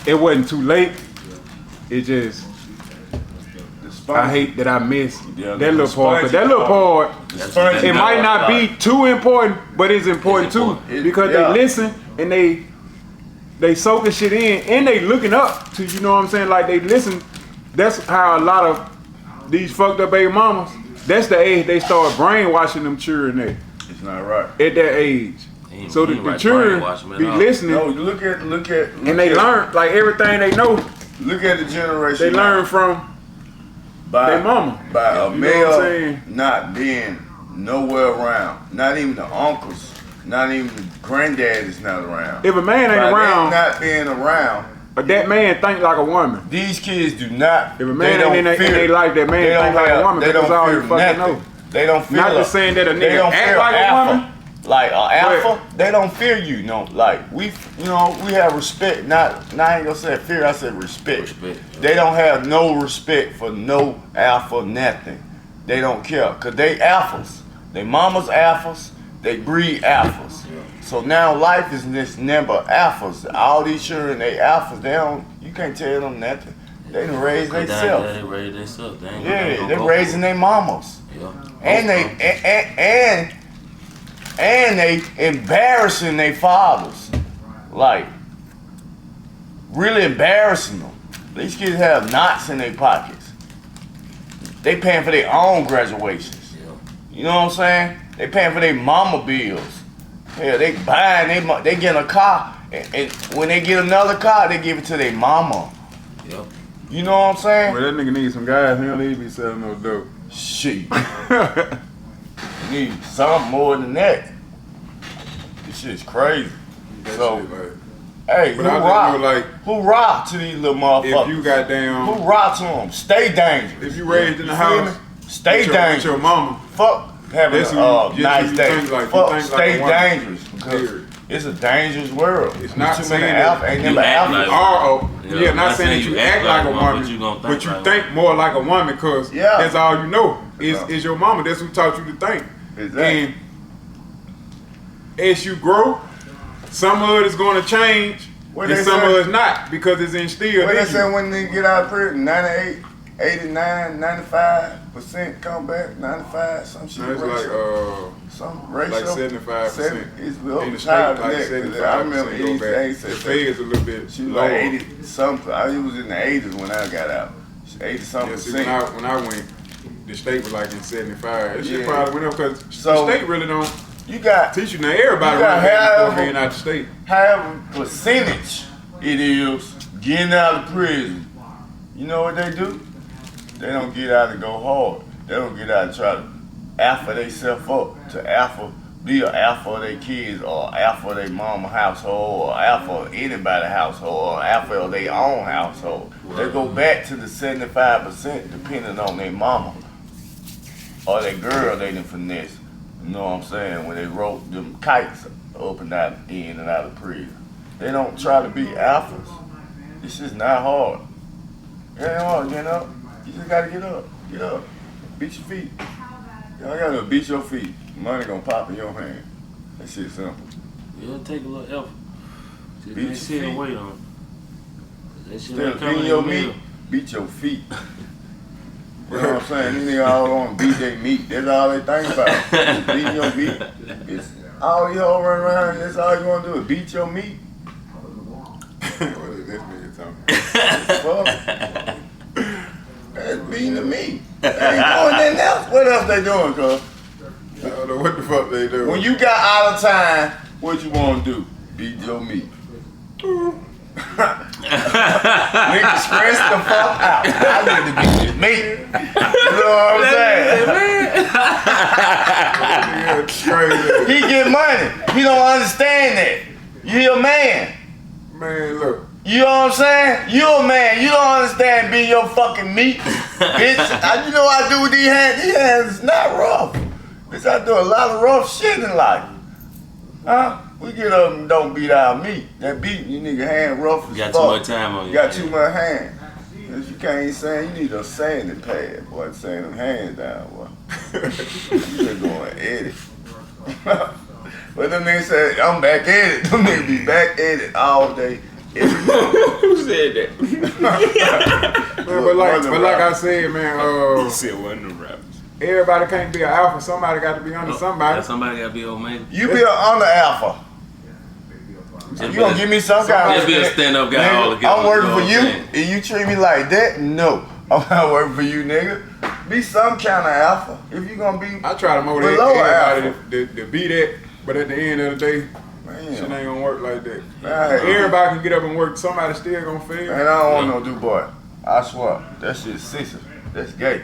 It wasn't too late. It just. The sponge. I hate that I missed Yeah, that little the part. But that sponge little part, The sponge it is might not be too important, but it's important It's too important. because Yeah. they listen and they soaking shit in and they looking up to, you know what I'm saying? Like they listen. That's how a lot of these fucked up baby mamas. That's the age they start brainwashing them children It's not right. at that age. He So ain't the right children brainwash 'em at be all. listening No, you look at and they learn like everything they know. Look at the generation. They now. learn from by their mama. by a You know what I'm male saying? not being nowhere around. Not even the uncles. Not even the granddad is not around. If a man ain't By them around, not being around, but that man think like a woman. these kids do not. If a man they ain't don't in fear. their life, that man They think don't like a have- woman. They That's don't all fear you fucking nothing. know. They don't feel. Not just saying that a They nigga don't act fear like a alpha. woman. Like a alpha, they don't fear you. No, like we have respect. Not I ain't gonna say fear. I said respect. Respect. They don't have no respect for no alpha, nothing. They don't care, cause they alphas. They mama's alphas. They breed alphas. So now life is this number alphas. All these children, they alphas. They don't. You can't tell them nothing. They done raised They themselves. raised themselves. Yeah, they raising their mamas. Yeah. And they embarrassing their fathers, like really embarrassing them. These kids have knots in their pockets. They paying for their own graduations. Yeah. You know what I'm saying? They paying for their mama bills. Yeah, they buying, they getting a car, and when they get another car, they give it to their mama. Yep. You know what I'm saying? Well, that nigga need some guys. He don't need to be selling no dope. Shit. Need something more than that. This shit's crazy. So, hey, But I just know, like, hoorah to these little motherfuckers. if you goddamn, Hoorah to them. Stay dangerous. if you raised in the You feel house, me? Stay with dangerous. your mama, Fuck having That's who a you- nice you day. think like- you Fuck, think like stay a woman. dangerous because Period. it's a dangerous world. It's not too saying many that alpha. Ain't you never act alpha. like- yeah, not saying that you act like a woman, but you gonna but you think think like more like a woman, cause Yeah. that's all you know Yeah. is your mama. That's who taught you to think. Exactly. And as you grow, some of it is going to change, What and they some say? of us not because it's instilled What in they say you. when they get out of prison? 98, 89, 95% come back. 95, some shit. No, it's ratio. like Some ratio. like 75%. It's In over the state, higher like than that. I remember 75% go back. 80, The feds a little bit she was lower. like 80 something. I was in the 80s when I got out. 80 something Yeah, see, percent. when I went, the state was like in 75. That shit Yeah. probably went up because So- the state really don't You got teach you. Now everybody You got running back however- before being out the state. however percentage it is getting out of prison. You know what they do? They don't get out and go hard. They don't get out and try to alpha themselves up to alpha, be an alpha of their kids or alpha of their mama household or alpha of anybody's household or alpha of their own household. They go back to the 75% depending on their mama or their girl they done finesse. You know what I'm saying? When they wrote them kites up and out, in and out of prison. They don't try to be alphas. It's just not hard. It ain't hard getting up. You just gotta get up. Get up. Beat your feet. You all gotta beat your feet. Money gonna pop in your hand. That shit simple. It'll take a little effort. Just Beat ain't your sit and feet. wait on it. That shit Instead ain't of coming beating in your the meat, meal. beat your feet. You know what I'm saying? These niggas all want to beat their meat. That's all they think about. Beating your meat. It's all you all run around, that's all you want to do is beat your meat. What is this nigga talking? Fuck. That's beating the meat. They ain't doing nothing else. What else they doing, cuz? I don't know what the fuck they do. When you got out of time, what you want to do? Beat your meat. Nigga, stress the fuck out. I need to beat this meat. You know what I'm saying? Yeah, it's crazy. He get money. He don't understand that. You a man. Man, look. You know what I'm saying? You a man. You don't understand being your fucking meat. Bitch, you know what I do with these hands? These hands is not rough. Bitch, I do a lot of rough shit in life. Huh? We get up and don't beat our meat. That beating you nigga hand rough as You got fuck. too much time on You you. got too much hand. If you can't sand, you need a sanding pad, boy, to sand them hands down, boy. You just going edit. But them niggas say, I'm back at it. Them niggas be back at it all day, every day. Who said that? Man, but like I said, man, He said one of them rappers. everybody can't be an alpha. Somebody got to be under somebody. Somebody gotta be Omega. You be an under alpha. You gonna give me some kind of Just be a stand-up guy nigga, all together, I'm working you know for what you, I'm saying? and you treat me like that? No, I'm not working for you, nigga. Be some kind of alpha. If you gonna be, I try to motivate below everybody alpha. to be that, but at the end of the day, shit ain't Man, gonna work like that. Right. Everybody can get up and work. Somebody still gonna fail. man, I don't want no do boy. I swear, that shit's sissy. That's gay.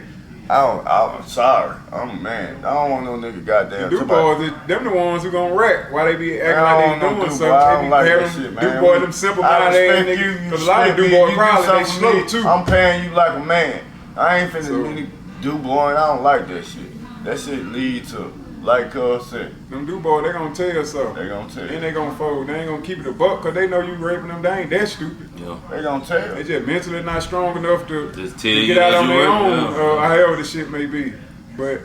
I'm sorry. I'm a man. I don't want no nigga goddamn. Do boys, them the ones who gonna rap. Why they be acting I like don't they know doing do something? boy. I They don't be like that having shit, do man. boy them simple minded ass niggas. Cause a lot of do boy probably they slow too. I'm paying you like a man. I ain't finna So- really do boy, and I don't like that shit. That shit lead to, like Cuz said, Them do boy, they gonna tell you something. they gonna tell Then you. they gonna fold. They ain't gonna keep it a buck because they know you raping them. They ain't that stupid. Yeah. They gonna tell They you. just mentally not strong enough to Just tell to you get out that on you their work, own, yeah. however the shit may be. But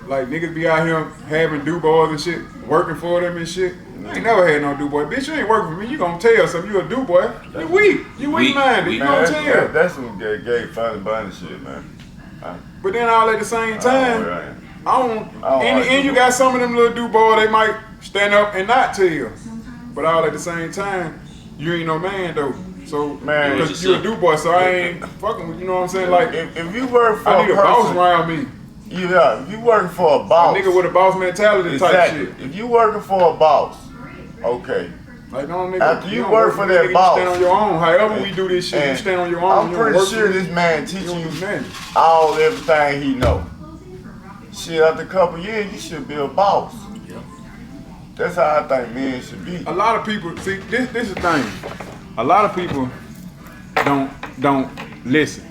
like niggas be out here having do boys and shit, working for them and shit. I ain't never had no do boy. Bitch, you ain't working for me. You gonna tell something. You a do boy. You weak. You weak minded. You Weak. gonna Man, tell. that's some gay funny bunny shit, man. But then all at the same time, Right. I don't. don't And, like and you do got some of them little do boy. They might stand up and not tell you. But all at the same time, you ain't no man though. So Man. because you a do boy, so I ain't fucking with you. Know what I'm saying? Like If you work for I need a boss person, around me. if you working for a A boss, nigga with a boss mentality type exactly. shit. If you working for a boss, okay. Like no nigga. After you don't work for me, that nigga, boss. You stand on your own. However we do this shit, you And stand on your own. I'm you don't pretty work sure for me. this man You teaching don't you do nothing. everything he know. Shit, after a couple years, you should be a boss. Yeah. That's how I think men should be. A lot of people see this is the thing. A lot of people don't listen.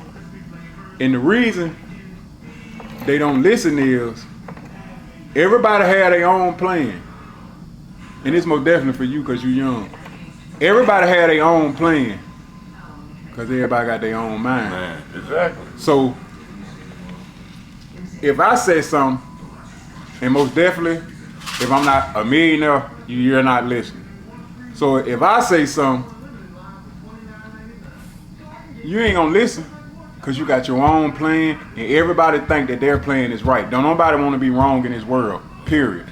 And the reason they don't listen is everybody had their own plan. And it's most definitely for you because you young. Everybody had their own plan. Because everybody got their own mind. Man. Exactly. So if I say something, and most definitely, if I'm not a millionaire, you're not listening. So if I say something, you ain't gonna listen because you got your own plan and everybody think that their plan is right. Don't nobody want to be wrong in this world, period.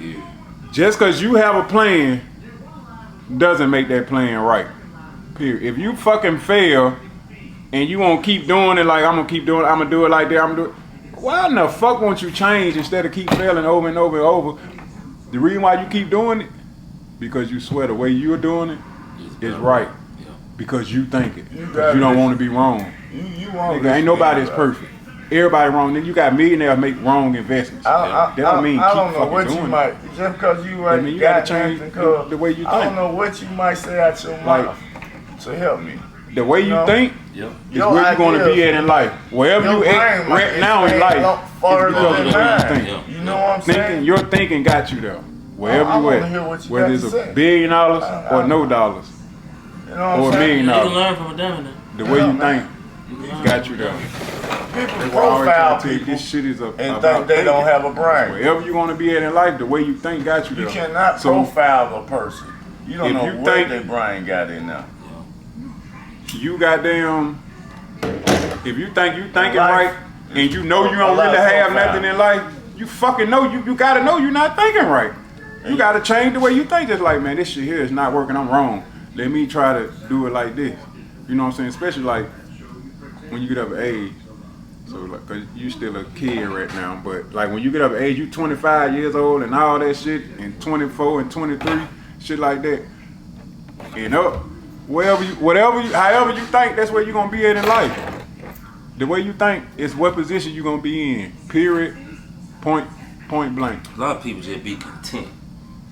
Just because you have a plan doesn't make that plan right, period. If you fucking fail and you won't keep doing it like I'm gonna keep doing it, I'm gonna do it like that, I'm gonna do it. Why in the fuck won't you change instead of keep failing over and over and over? The reason why you keep doing it, because you swear the way you're doing it is right. Because you think it. Because you don't want to be wrong. You want Nigga, ain't nobody is perfect. Everybody wrong. Then you got millionaires make wrong investments. That don't mean I keep don't know fucking what doing you it. might, just because you right, I mean, you gotta change the way you think. I don't know what you might say out your mouth to help me. The way you think is Your where you're going to be ideas, at in life. Wherever you at right now in life, it's farther because than of the way you mine. think. You know what I'm saying? Your thinking got you there. Wherever I you wanna hear what at, you whether got it's to say. $1 billion or no dollars, You know what or I'm $1 saying? million You can dollars, learn from a dummy. the way you think got you there. People That's why I always try profile to tell you people this shit is and about think they don't thinking. have a brain. Wherever you want to be at in life, the way you think got you there. You cannot So profile a person. You don't if know you what think- their brain got in there. you goddamn, if you think you thinking Life right and you know you a don't lot really of have profile. nothing in life, you fucking know you gotta know you're not thinking right. You gotta change the way you think. Just like, man, this shit here is not working, I'm wrong. Let me try to do it like this. You know what I'm saying? Especially like when you get up at age. So like, cause you still a kid right now, but like when you get up at age, you 25 years old and all that shit, and 24 and 23, shit like that. And up, however you think, that's where you're gonna be at in life. The way you think is what position you're gonna be in. Period. Point blank. A lot of people just be content.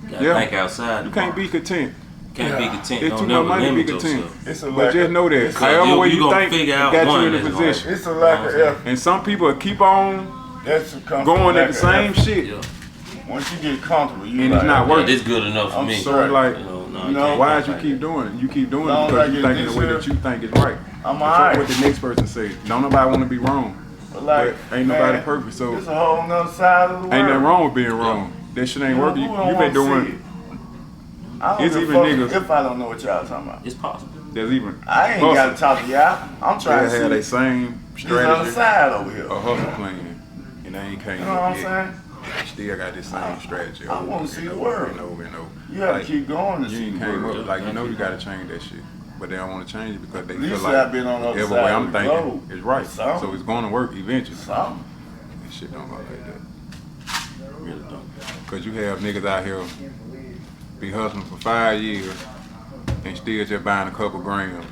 You gotta Yeah. think outside. You can't be content. Can't be content. It's Don't too never much money to be limit content. yourself. It's a But lack just of, know that. it's a- However way you you gonna think, figure it out got you one in a that's position. it's a lack of effort. And some people keep on That's a comfort, going lack at the of same effort. shit. Yeah. Once you get comfortable, you And like, it's not okay, working. This good enough for I'm me. sorry. So like, You know, no, You you know, can't why think is you like keep that. doing it? You keep doing Long it as because I you get thinking this the way here, that you think is right. I'm Fuck alright. what the next person say. Don't nobody want to be wrong. But like, But ain't nobody man, perfect, so it's a whole nother side of the world. ain't nothing wrong with being wrong. That shit ain't working. Who don't You been wanna see doing. it? I don't It's give a even fuck niggas- if I don't know what y'all talking about. It's possible. There's even I ain't hustle. got to talk to y'all. I'm trying They to had see a same this other strategy, side over here. a hustle plan, and they ain't came You know what up I'm yet. saying? Still got this same strategy. I over wanna and see the over world. and over and over. You have Like, to keep going to You see ain't the came world. up like you know you gotta change that shit, but they don't want to change it because they At feel least like I've been on the other every side way of I'm the thinking globe. is right. Something. So it's going to work eventually. Something. This shit don't go like that. Really don't. Cause you have niggas out here be hustling for 5 years and still just buying a couple grams.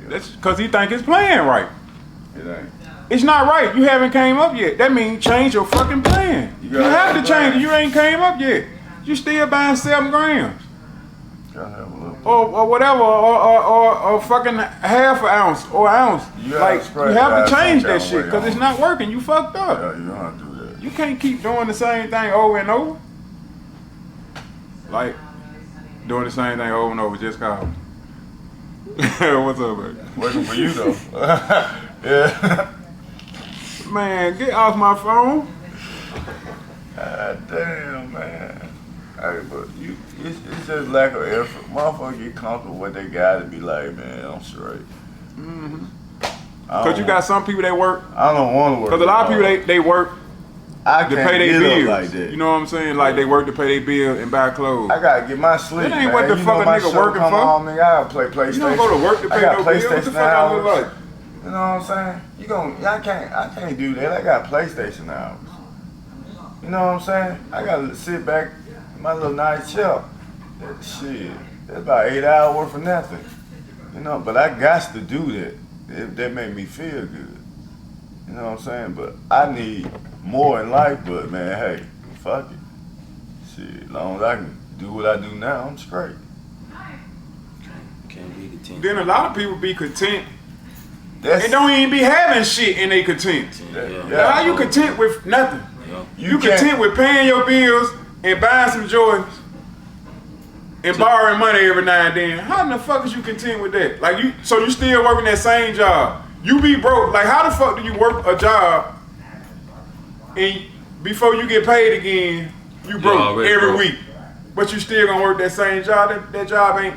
That's cause he think it's playing right. It ain't. It's not right. You haven't came up yet. That means change your fucking plan. You gotta have have to a change plan. it. You ain't came up yet. You still buying 7 grams. Gotta have a little. Or whatever, or fucking half an ounce or an ounce. You like have to spread you have it to out change some that kind of shit way because it's on. not working. You fucked up. Yeah, you don't have to do that. You can't keep doing the same thing over and over. Like doing the same thing over and over. Just call. What's up, baby? Working for you though. Yeah. Man, get off my phone. God damn, man. Hey, but it's just lack of effort. Motherfuckers get comfortable with what they gotta be like, man, I'm straight. Cause you got some people that work. I don't want to work. Cause a lot of people hard. they work I to can't pay their get up bills. like that. You know what I'm saying? Like they work to pay their bills and buy clothes. I gotta get my sleep. That ain't man. what the You fuck know a my nigga show working come for. On, nigga, I gotta play PlayStation. You don't go to work to pay I got no bills. What PlayStation the fuck I look hours. like? You know what I'm saying? You gon' I can't do that. I got PlayStation hours. You know what I'm saying? I gotta sit back in my little nice chair. That shit. That's about 8 hours worth of nothing. You know, but I got to do that. That make me feel good. You know what I'm saying? But I need more in life, but man, hey, fuck it. Shit, as long as I can do what I do now, I'm straight. Can't be content. Then a lot of people be content That's and don't even be having shit and they content. Yeah. Now, how you content with nothing? Yeah. You can't- content with paying your bills and buying some Jordans and borrowing money every now and then. How in the fuck is you content with that? Like so you still working that same job. You be broke. Like how the fuck do you work a job and before you get paid again, you broke already every broke. week. But you still gonna work that same job. That job ain't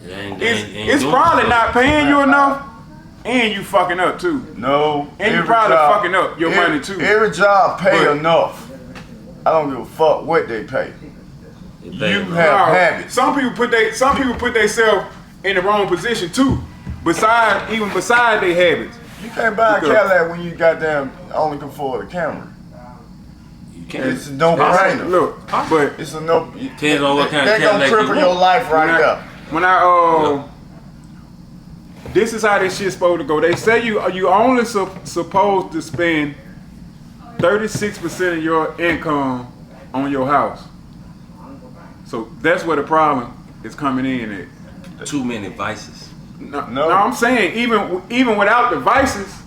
It's probably not paying you enough, and you fucking up too. No. And you probably fucking up your money too. Every job pay enough. I don't give a fuck what they pay. You have habits. Some people put themselves in the wrong position too. Beside their habits. You can't buy a Cadillac when you goddamn only can afford a Camry. You can't. It's a no-brainer. Look, but it's a no. Depends on what kind of They're gonna Cadillac cripple you your want. life right up. This is how this shit's supposed to go. They say you only supposed to spend 36% of your income on your house. So that's where the problem is coming in at. Too many vices. No, I'm saying even without the vices,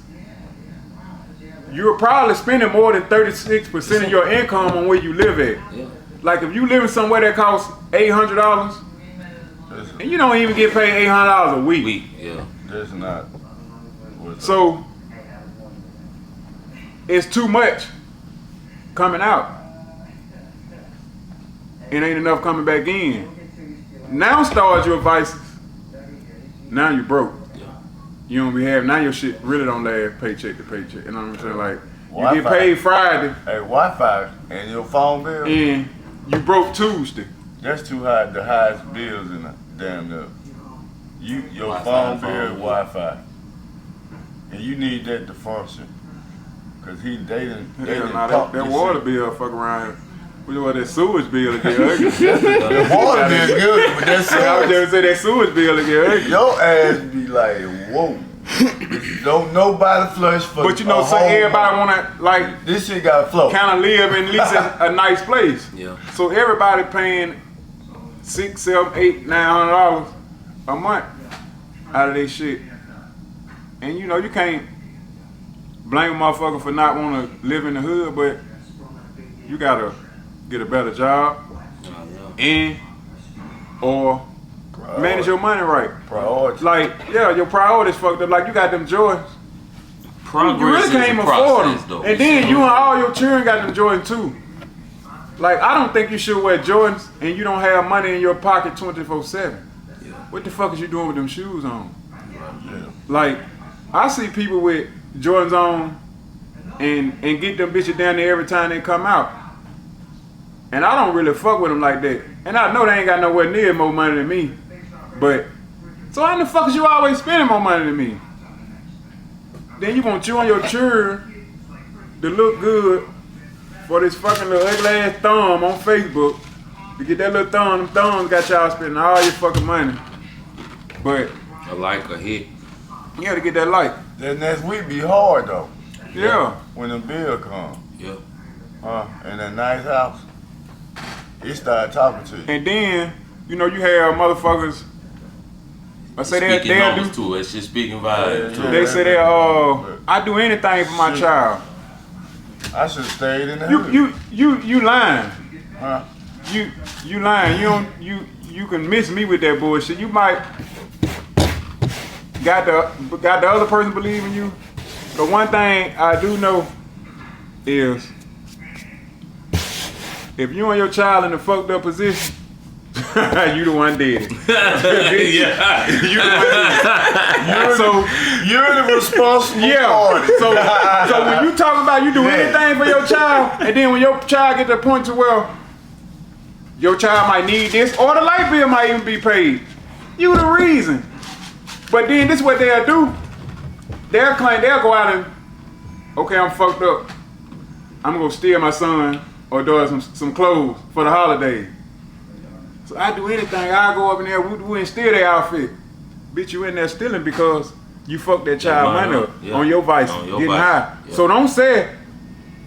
you're probably spending more than 36% of your income on where you live at. Yeah. Like if you live in somewhere that costs $800, and you don't even get paid $800 a week. Yeah. That's not. So it's too much coming out. It ain't enough coming back in. Now start your vices. Now you broke. Yeah. You don't be having, now your shit really don't last paycheck to paycheck. You know what I'm saying? Like, you Wi-Fi. get paid Friday. Hey, Wi-Fi and your phone bill. And you broke Tuesday. That's too high. The highest bills in the damn near. Your phone bill, Wi-Fi, and you need that to function. Cause they didn't pump that this water shit. bill fuck around. We know what that sewage bill again. The water bill good, but that I was sewage, just say that sewage bill again. your ass be like, whoa. Don't nobody flush for. But you know, so everybody wanna like this shit got flow. kind of live in at least a nice place. Yeah. So everybody paying $600, $700, $800, $900 a month out of this shit, and you know you can't blame a motherfucker for not want to live in the hood, but you gotta get a better job and or manage your money right. Priority. Like, yeah, your priorities fucked up. Like you got them Jordans. Progress You really can't is a afford process, them. though. And then you and all your children got them Jordans too. Like, I don't think you should wear Jordans and you don't have money in your pocket 24/7. What the fuck is you doing with them shoes on? Yeah. Like, I see people with Jordans on and get them bitches down there every time they come out. And I don't really fuck with them like that. And I know they ain't got nowhere near more money than me. But, so how the fuck is you always spending more money than me? Then you want you and your children to look good for this fucking little ugly ass thumb on Facebook. To get that little thumb, them thumbs got y'all spending all your fucking money. But, A like a hit. you gotta get that like. Then next week be hard though. Yeah. When the bill come. Yeah. In a nice house. He started talking to you. And then, you know, you have motherfuckers. I say Speaking they'll numbers do. to it. It's just speaking volume to Yeah. it. They say I do anything for my child. I should have stayed in the hood. You lying. Huh? You lying. You can miss me with that bullshit. You might got the other person believing you. The one thing I do know is if you and your child in a fucked up position, you the one did it. Yeah. You the one did it. So You're the responsible party. So when you talk about you do anything for your child, and then when your child get to the point to where your child might need this, or the light bill might even be paid, you the reason. But then this is what they'll do. They'll go out and, okay, I'm fucked up. I'm gonna steal my son or daughter some clothes for the holidays. So I do anything. I go up in there, we and steal their outfit. Bitch, you in there stealing because you fucked that child money up on your vice, getting high. Yeah. So don't say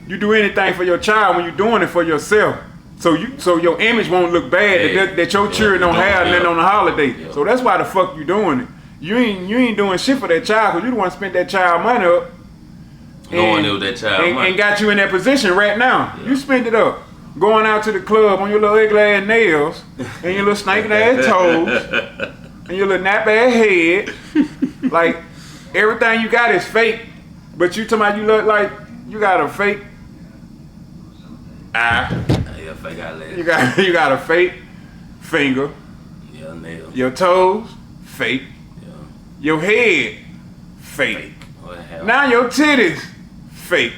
you do anything for your child when you're doing it for yourself. So your image won't look bad that your children don't have nothing on the holiday. Yeah. So that's why the fuck you doing it. You ain't doing shit for that child because you the one spent that child money up. Knowing it was that child money. And got you in that position right now. Yeah. You spent it up. Going out to the club on your little ugly ass nails and your little snaking ass toes and your little nap ass head. Like everything you got is fake. But you talking about you look like you got a fake eye. Yeah, fake eyelash. You got a fake finger. Yeah. Yeah, nails. Your toes, fake. Yeah. Your head, fake. What the hell? Now your titties, fake.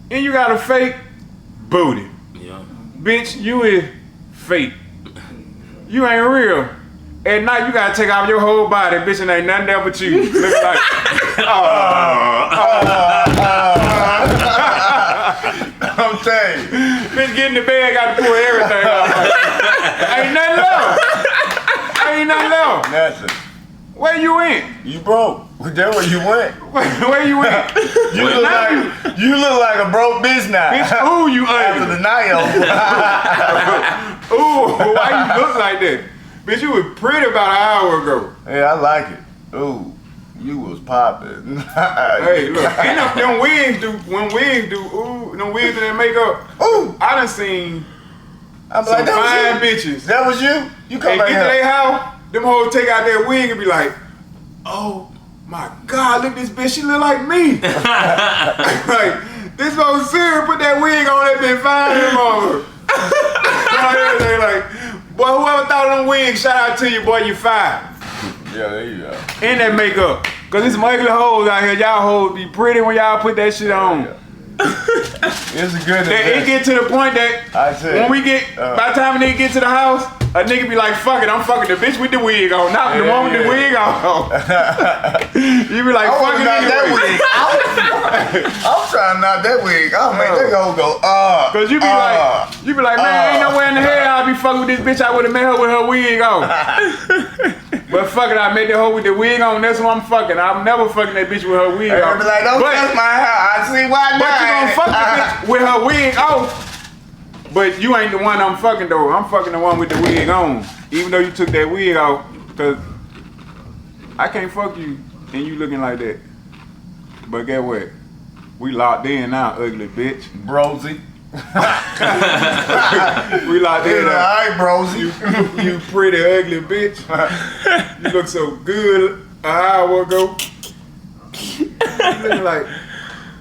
And you got a fake booty. Yeah. Bitch, you is fake. You ain't real. At night, you gotta take off your whole body, bitch, and ain't nothing there but you. Look like, I'm telling you. bitch, get in the bed, gotta pull everything out. Ain't nothing left. Ain't nothing left. Nothing. Where you in? You broke. That's where you went. Where you in? You look like a broke bitch now. Bitch, ooh, you After ugly. the night over. Ooh, why you look like that? Bitch, you was pretty about an hour ago. Yeah, I like it. Ooh, you was popping. Hey, look, ain't them wigs do, them wigs that makeup. Ooh, I done seen I'm some like, that fine was you. bitches. That was you? You come And back get to here. their house, them hoes take out their wig and be like, oh my God, look at this bitch, she look like me. Like, this whole serious put that wig on, that bitch fine them over. They like, boy, whoever thought of them wigs, shout out to you, boy, you fine. Yeah, there you go. And that makeup. Cause it's some ugly hoes out here, y'all hoes be pretty when y'all put that shit on. Yeah. It's a good It get to the point that I said, when we get, by the time a nigga get to the house, a nigga be like, fuck it, I'm fucking the bitch with the wig on, not the one with the wig on. You be like, I fuck wanna it knock that anyway. wig out. I'm trying to knock that wig. I'll make that go, Cause you be like, man, ain't nowhere in the hell I'll be fucking with this bitch. I would've met her with her wig on. But fuck it, I met the hoe with the wig on. That's who I'm fucking. I'm never fucking that bitch with her wig I'll on. be like, don't touch my hair. I see why not. But you gonna fuck the bitch with her wig off. But you ain't the one I'm fucking though. I'm fucking the one with the wig on. Even though you took that wig off, cause I can't fuck you and you looking like that. But get what? We locked in now, ugly bitch. Brosy. We locked in now. Alright, Brosy. You pretty ugly bitch. You look so good an hour ago. You looking like,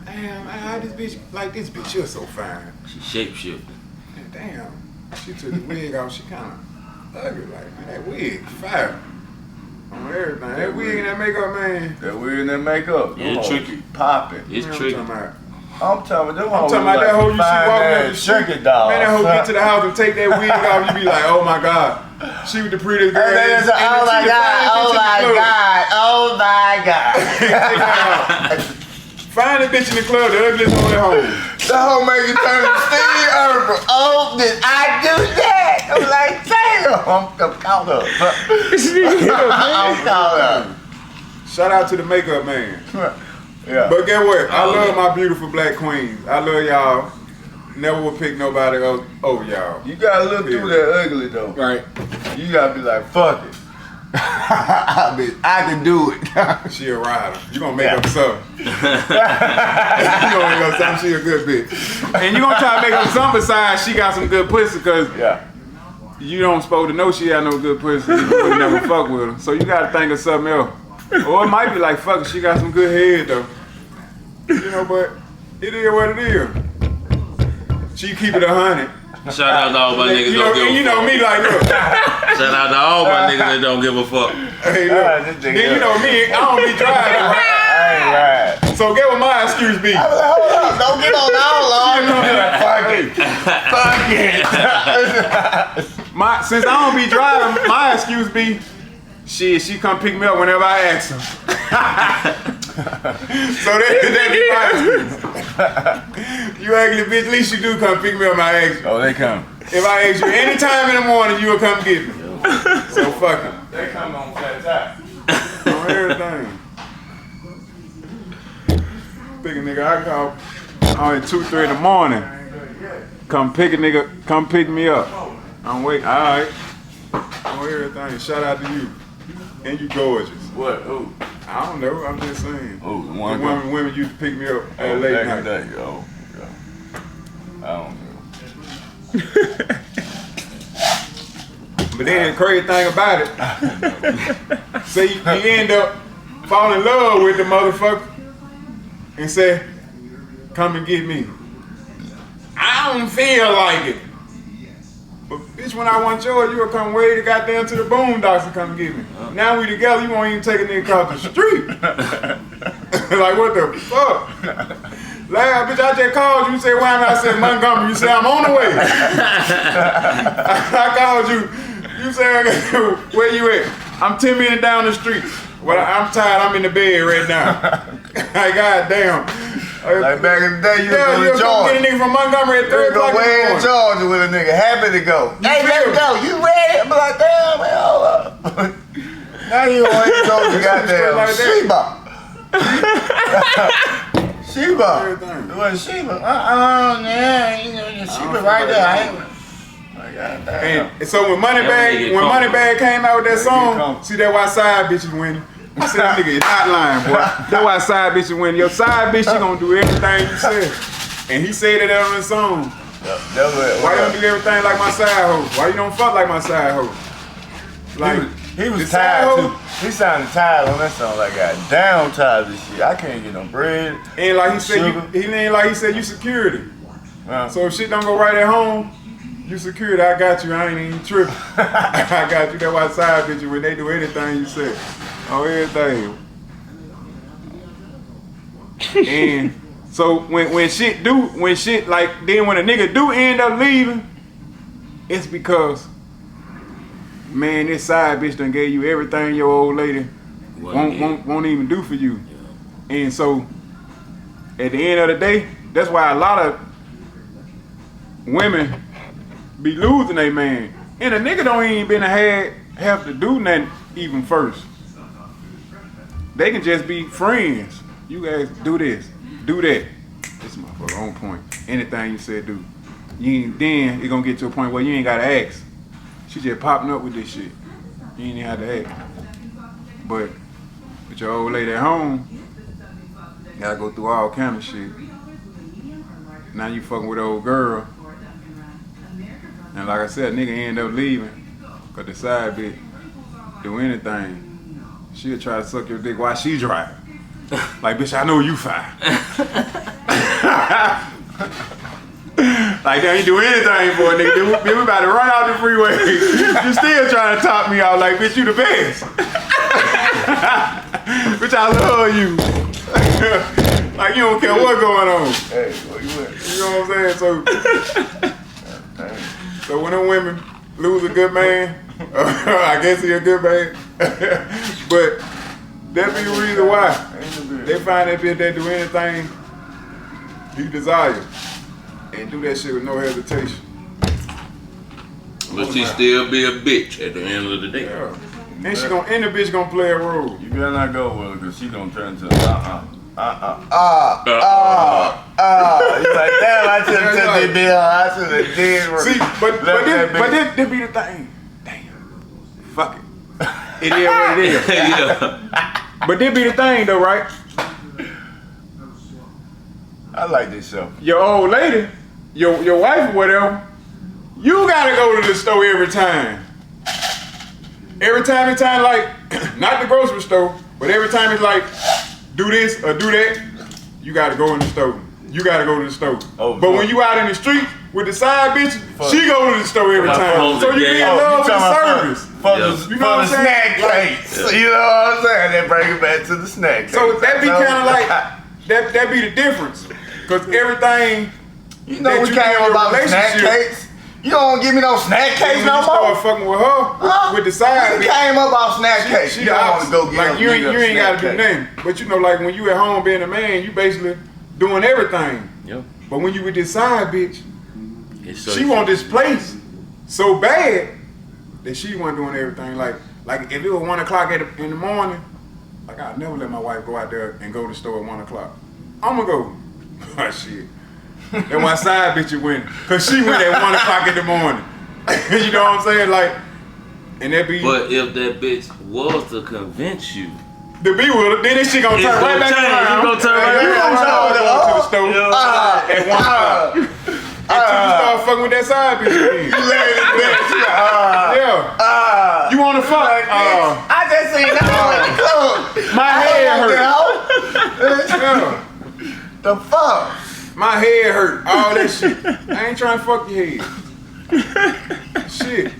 damn, how this bitch, like this bitch, you're so fine. She shapeshifting. Damn, she took the wig off, she kinda ugly, like, man, that wig, fire. On everything. That wig and that makeup, man. That wig and that makeup. Yeah, it's tricky. Popping. It's Man, tricky. I'm talking about. I'm talking about them I'm talking about that hoe you see walking up the street. Sugar dog. Man, that hoe get to the house and take that wig off, you be like, oh my God. She was the prettiest girl. And then it's and oh my she the God, finest bitch in the club. oh my God, oh my God. Finest bitch in the club, the ugliest hoe at home. The hoe make you turn to Stevie Urkel. Oh, did I do that? I'm like, damn. I'm caught up. I'm caught up. Shout out to the makeup man. Yeah. But get what? I love my beautiful black queens. I love y'all. Never would pick nobody else over y'all. You gotta look through that ugly though. Right. You gotta be like, fuck it. I can do it. She a rider. You gonna make up something. You gonna make up something. She a good bitch. And you gonna try to make up something besides she got some good pussy, cause Yeah. you don't supposed to know she had no good pussy. You would never fuck with her. So you gotta think of something else. Or it might be like, fuck it, she got some good head though. You know, but it is what it is. She keep it 100. Shout out to all my niggas don't give a fuck. You know me, like, look. Shout out to all my niggas that don't give a fuck. Hey, look. Then you know me, I don't be driving, right? I ain't right. So get what my excuse be. I'm like, hold up, don't get on all on. Fuck it. Since I don't be driving, my excuse be, she come pick me up whenever I ask her. So that be my excuse. You ugly bitch, at least you do come pick me up when I ask you. Oh, they come. If I ask you anytime in the morning, you will come get me. So fuck it. They come on flat time. On everything. Pick a nigga, I call at 2, 3 in the morning. Come pick a nigga, come pick me up. I'm waiting, alright. On everything, shout out to you. And you gorgeous. What? Who? I don't know, I'm just saying. Oh, the The one women used to pick me up at late back in night. the day. Oh, yeah. I don't know. But then the crazy thing about it, say you end up falling in love with the motherfucker and say, come and get me. I don't feel like it. But bitch, when I want yours, you would come way to goddamn to the boondocks to come get me. Now we together, you won't even take a nigga across the street. Like, what the fuck? Last bitch, I just called you. You said, why am I? I said, Montgomery. You said, I'm on the way. I called you. You said, where you at? I'm 10 minutes down the street. Well, I'm tired. I'm in the bed right now. Like, goddamn. Like back in the day, you was you in Georgia. Get a nigga from Montgomery at 3 o'clock way in the in morning. Georgia with a nigga, happy to go. Hey, let's go. You ready? I'm like, damn, man, hold up. Now you ain't go to goddamn Like Sheba. Sheba. Everything. What Sheba? Yeah, you know, Sheba right there. I ain't. Like, goddamn. And so when Moneybag came out with that song, see that why side bitches winning. I said that nigga is not lying, boy. That's why side bitches winning. Your side bitch, she gonna do everything you said. And he said it on the song. Why you don't do everything like my side hoe? Why you don't fuck like my side hoe? Like he was tired too. He sounded tired on that song. Like, God damn tired of this shit. I can't get no bread. And like he said, he said you security. So if shit don't go right at home, you security. I got you. I ain't even tripping. I got you. That's why side bitches when they do anything you said. On everything. And so when a nigga do end up leaving, it's because, man, this side bitch done gave you everything your old lady won't even do for you. Yeah. And so at the end of the day, that's why a lot of women be losing their man. And a nigga don't even have to do nothing even first. They can just be friends. You guys do this, do that. This is my own point. Anything you said do. Then it gonna get to a point where you ain't gotta ask. She just popping up with this shit. You ain't even have to ask. But with your old lady at home, you gotta go through all kind of shit. Now you fucking with an old girl. And like I said, nigga end up leaving. Cause the side bitch do anything. She'll try to suck your dick while she driving. Like, bitch, I know you fine. Like, damn, you do anything for a nigga. We about to run out the freeway. You still trying to top me out like, bitch, you the best. Bitch, I love you. Like, you don't care what's going on. Hey, where you at? You know what I'm saying? So when them women lose a good man, I guess he a good man. But that be the reason why. They find that bitch that do anything he desires. And do that shit with no hesitation. But she still be a bitch at the end of the day. Yeah. And the bitch gonna play a role. You better not go with her because she gonna turn to You like, damn, I should have took that bill. I should have did. See, but this be the thing. Damn. Fuck it. It is what it is. Yeah. But this be the thing though, right? I like this show. Your old lady, your wife or whatever, you gotta go to the store every time. Every time it's time, like, not the grocery store, but every time it's like, do this or do that, you gotta go in the store. You gotta go to the store. Oh, but when you out in the street with the side bitch, she go to the store every time. So you be in love with the service. You know what I'm saying? Snack cakes. You know what I'm saying? They bring it back to the snack cakes. So that be kind of like, that be the difference. Because everything, you know, we came about snack cakes. You don't give me no snack cakes no more. You start fucking with her, with the side. We came up off snack cakes. She you don't want to go get like you ain't gotta do nothing. But you know, like when you at home being a man, you basically doing everything. Yep. But when you with this side bitch, she want this place so bad that she wasn't doing everything. Like if it was 1 o'clock in the morning, like I'd never let my wife go out there and go to the store at 1 o'clock. I'ma go. Oh shit. That's why side bitch you win. Cause she went at 1 o'clock in the morning. You know what I'm saying? Like, and that be. But if that bitch was to convince you, the B will, then this shit gonna turn right back around. You gonna turn right back around. To the store at 1 o'clock. Until you start fucking with that side bitch again. You let it bitch. Yeah. You wanna fuck? I just seen that at the club. My head hurt. Yeah. The fuck? My head hurt. All that shit. I ain't trying to fuck your head. Shit.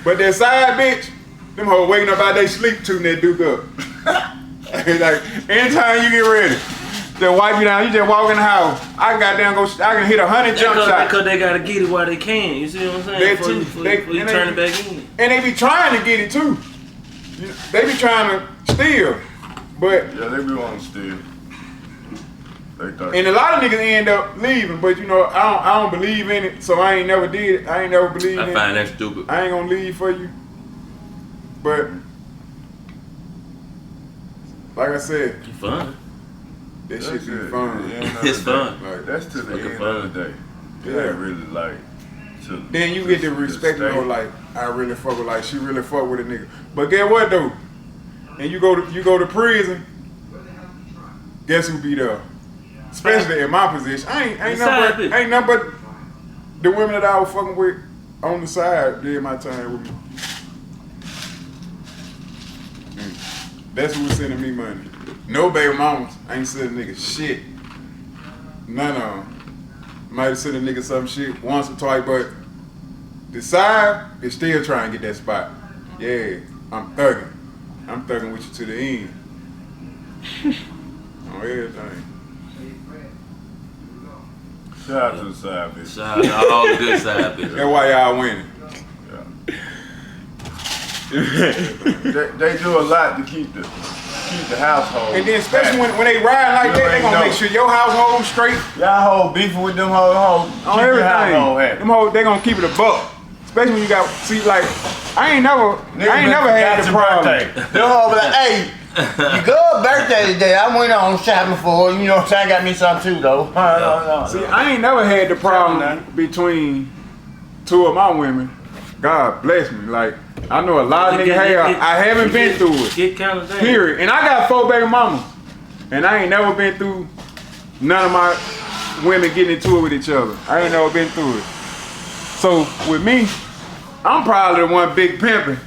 But that side bitch, them hoes waking up out they sleep tooting that duke up. Like, anytime you get ready, just wipe you down. You just walk in the house. I can hit 100 jump shots. Because they gotta get it while they can. You see what I'm saying? Before you turn it back in. And they be trying to get it too. They be trying to steal. But Yeah, they be wanting to steal. and a lot of niggas end up leaving, but you know, I don't believe in it, so I ain't never did it. I ain't never believed in it. I find that stupid. I ain't gonna leave for you. But like I said, It's fun. that shit be fun. It's fun. Like, That's to the Fucking end fun. of the day. It Yeah. ain't really like to. then you get to respect her, like I really fuck with, like she really fuck with a nigga. But get what though? And you go to prison. Guess who be there? Especially in my position, ain't nothing but the women that I was fucking with on the side did my time with me. That's who was sending me money. No baby mamas ain't sending niggas shit. None of them. Might have sent a nigga some shit once or twice, but the side is still trying to get that spot. Yeah, I'm thugging. I'm thugging with you to the end. On everything. Shout out to the side bitch. Shout out to all the good side bitches. That's why y'all winning. They do a lot to keep the household. And then especially when they ride like that, they gonna make sure your household straight Y'all hold beefing with them hoes. on Keep your everything. household happy. Them hoes, they gonna keep it a buck. Especially when you got, see, like, I ain't never had the problem. Them hoes be like, hey, your girl birthday today. I went on shopping for her. You know what I'm saying? I got me some too though. No. See, I ain't never had the problem between two of my women. God bless me. Like, I know a lot of niggas have. I haven't been through it. Get kind of thing. Period. And I got 4 baby mamas. And I ain't never been through none of my women getting into it with each other. I ain't never been through it. So with me, I'm probably the one big pimping.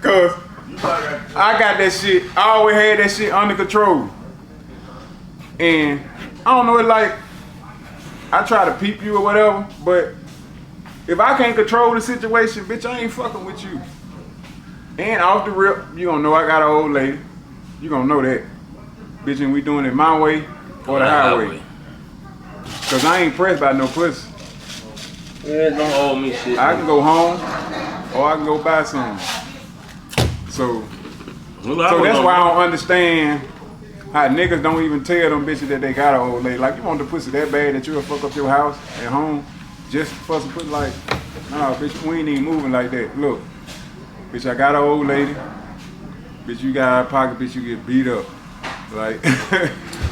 Cause I got that shit, I always had that shit under control. And I don't know, it like, I try to peep you or whatever, but if I can't control the situation, bitch, I ain't fucking with you. And off the rip, you gonna know I got an old lady. You gonna know that. Bitch, and we doing it my way or the highway. Cause I ain't pressed by no pussy. Yeah, don't owe me shit. I can go home or I can go buy something. So that's why I don't understand how niggas don't even tell them bitches that they got an old lady. Like, you want the pussy that bad that you'll fuck up your house at home just for some pussy? Like, nah, bitch, we ain't even moving like that. Look, bitch, I got an old lady. Bitch, you got out of pocket, bitch, you get beat up. Like,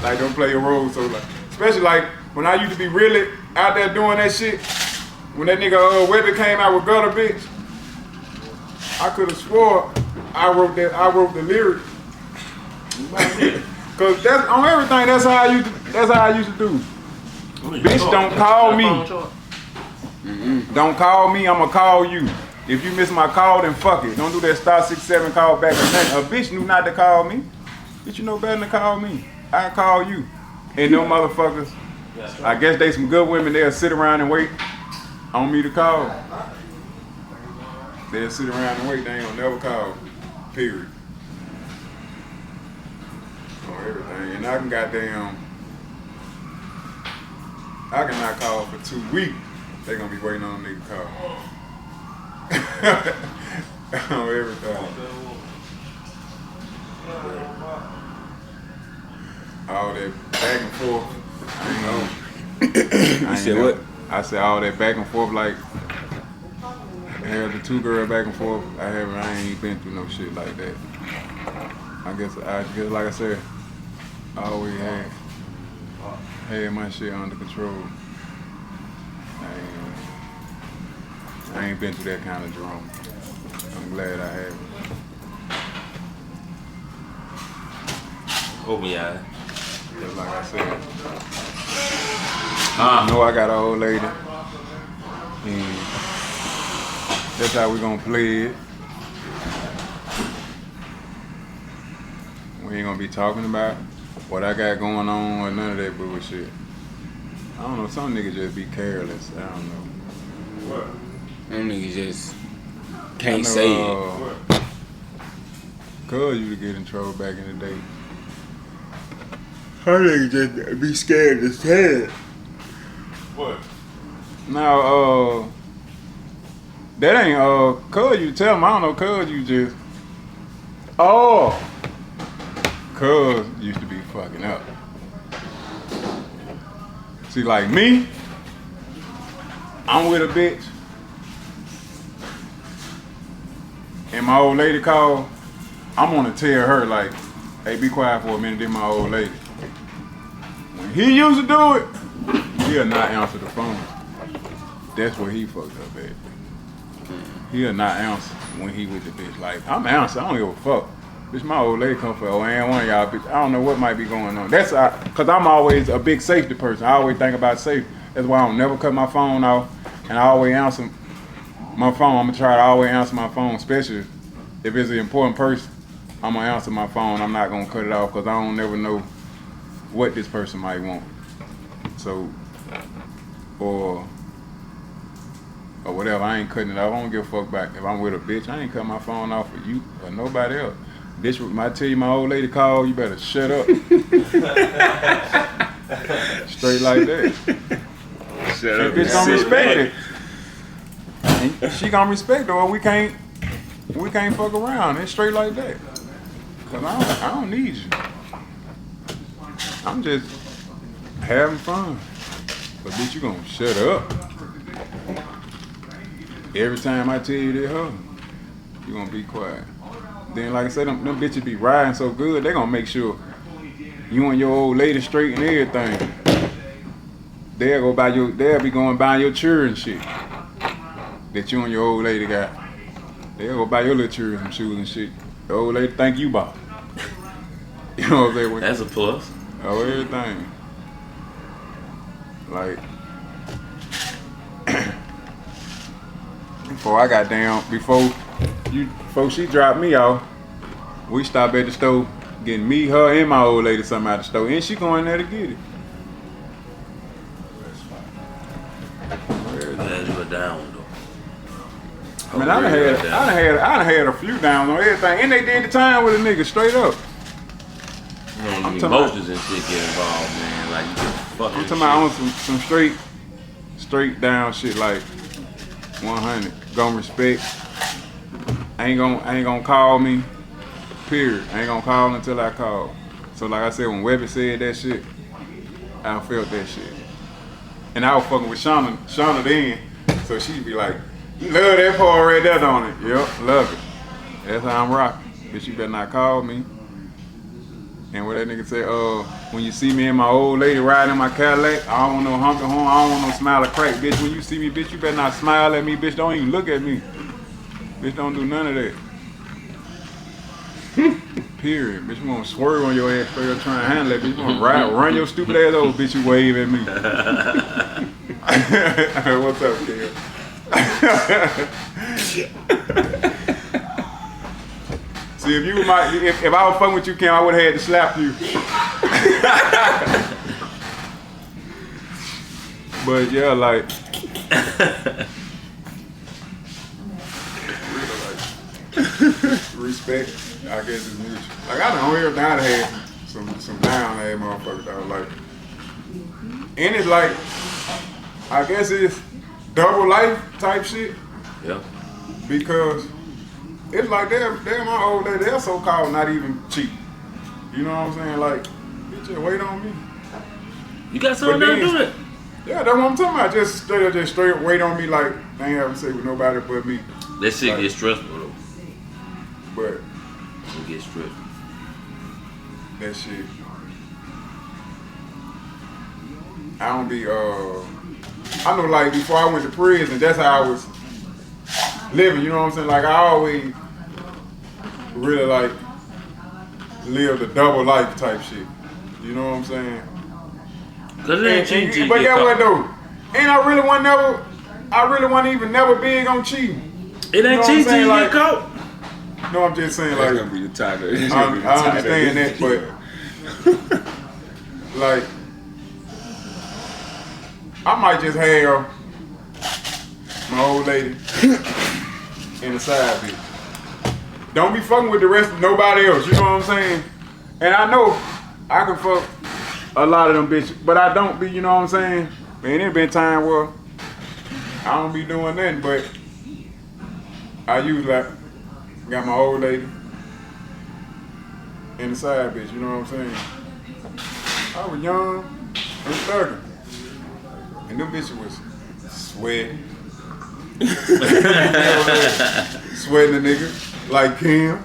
like, don't play your role. So, like, especially like when I used to be really out there doing that shit, when that nigga Webby came out with Gutter Bitch, I could have swore I wrote the lyric. Cause that's on everything. That's how I used to do. Bitch, don't call me. Don't call me. I'ma call you. If you miss my call, then fuck it. Don't do that *67 call back or nothing. A bitch knew not to call me. Bitch, you know better than to call me. I call you. And no motherfuckers. I guess they some good women. They'll sit around and wait on me to call. They'll sit around and wait. They ain't gonna never call. Period. On everything. And I cannot call for 2 weeks. They gonna be waiting on a nigga to call. On everything. All that back and forth. You said what? I said all that back and forth, like the 2 girls back and forth. I ain't been through no shit like that. I guess like I said, I always had my shit under control. I ain't been through that kind of drama. I'm glad I have. Open your eye. Just like I said. I know I got an old lady. And that's how we gonna play it. We ain't gonna be talking about what I got going on or none of that bullshit. I don't know, some niggas just be careless. I don't know. What? Them niggas just can't say it. Cuz you to get in trouble back in the day. Her niggas just be scared to say it. What? Now, that ain't, cuz you tell me, I don't know, cuz you just, cuz used to be fucking up. See, like me, I'm with a bitch, and my old lady called, I'm gonna tell her, like, hey, be quiet for a minute, this my old lady. When he used to do it, he'll not answer the phone. That's where he fucked up at. He'll not answer when he with the bitch. Like, I'm answering, I don't give a fuck. Bitch, my old lady come for, ain't one of y'all bitch. I don't know what might be going on. That's cause I'm always a big safety person. I always think about safety. That's why I don't never cut my phone off, and I always answer my phone. I'm gonna try to always answer my phone, especially if it's an important person. I'm gonna answer my phone. I'm not gonna cut it off, cause I don't never know what this person might want. So, or whatever, I ain't cutting it off. I don't give a fuck back. If I'm with a bitch, I ain't cut my phone off for you or nobody else. Bitch, when I tell you my old lady called, you better shut up. Straight like that. Shut up. Bitch gonna respect it. And she gonna respect it, or we can't fuck around. It's straight like that. Cause I don't need you. I'm just having fun. But bitch, you gonna shut up. Every time I tell you that, you gonna be quiet. Then, like I said, them bitches be riding so good, they gonna make sure you and your old lady straight and everything. They'll be going buy your children shit that you and your old lady got. They'll go buy your little children some shoes and shit. The old lady think you bought. You know what I'm saying? That's a plus. Oh, everything. Like, before she dropped me off, we stopped at the store getting me, her, and my old lady something out the store, and she going there to get it. Glad you were down though. I mean, I done had a few downs on everything, and they did the time with a nigga straight up. You know, I'm the talking emotions and shit get involved, man. Like you just fucking. I'm talking about on some straight down shit, like 100. Gonna respect. Ain't gonna call me. Period. Ain't gonna call until I call. So like I said, when Webby said that shit, I felt that shit. And I was fucking with Shauna then, so she'd be like, "You love that part right there, don't it?" Yep, love it. That's how I'm rocking. Bitch, you better not call me. And what that nigga say, when you see me and my old lady riding in my Cadillac, I don't want no honk and horn, I don't want no smile or crack. Bitch, when you see me, bitch, you better not smile at me. Bitch, don't even look at me. Bitch, don't do none of that. Period. Bitch, you gonna swerve on your ass straight up trying to handle it. Bitch, you gonna run your stupid ass over, bitch, you wave at me. What's up, kid? See, if I was fucking with you, Kim, I would have had to slap you. But yeah, like, respect, I guess is mutual. Like I done had some down ass motherfuckers that was like, and it's like, I guess it's double life type shit. Yeah. Because it's like they're my old lady, they're so called not even cheap. You know what I'm saying? Like, bitch, just wait on me. You got something to do it. Yeah, that's what I'm talking about. Just straight wait on me, like they ain't having sex with nobody but me. That shit Like, gets stressful though. But It gets stressful. that shit, I don't be I know, like, before I went to prison, that's how I was living, you know what I'm saying? Like, I always really, like, lived a double life type shit. You know what I'm saying? Cause it ain't cheating till you But get that what caught. though? And I really wasn't even never big on cheating. It ain't cheating till you Like, get caught. no, I'm just saying, That's like, gonna be the title. I understand that, but like, I might just have my old lady and the side bitch. Don't be fucking with the rest of nobody else, you know what I'm saying? And I know I can fuck a lot of them bitches, but I don't be, you know what I'm saying? Man, it been time where I don't be doing nothing, but I usually got my old lady and the side bitch, you know what I'm saying? I was young and thugging, and them bitches was sweating. Sweating the nigga like Kim.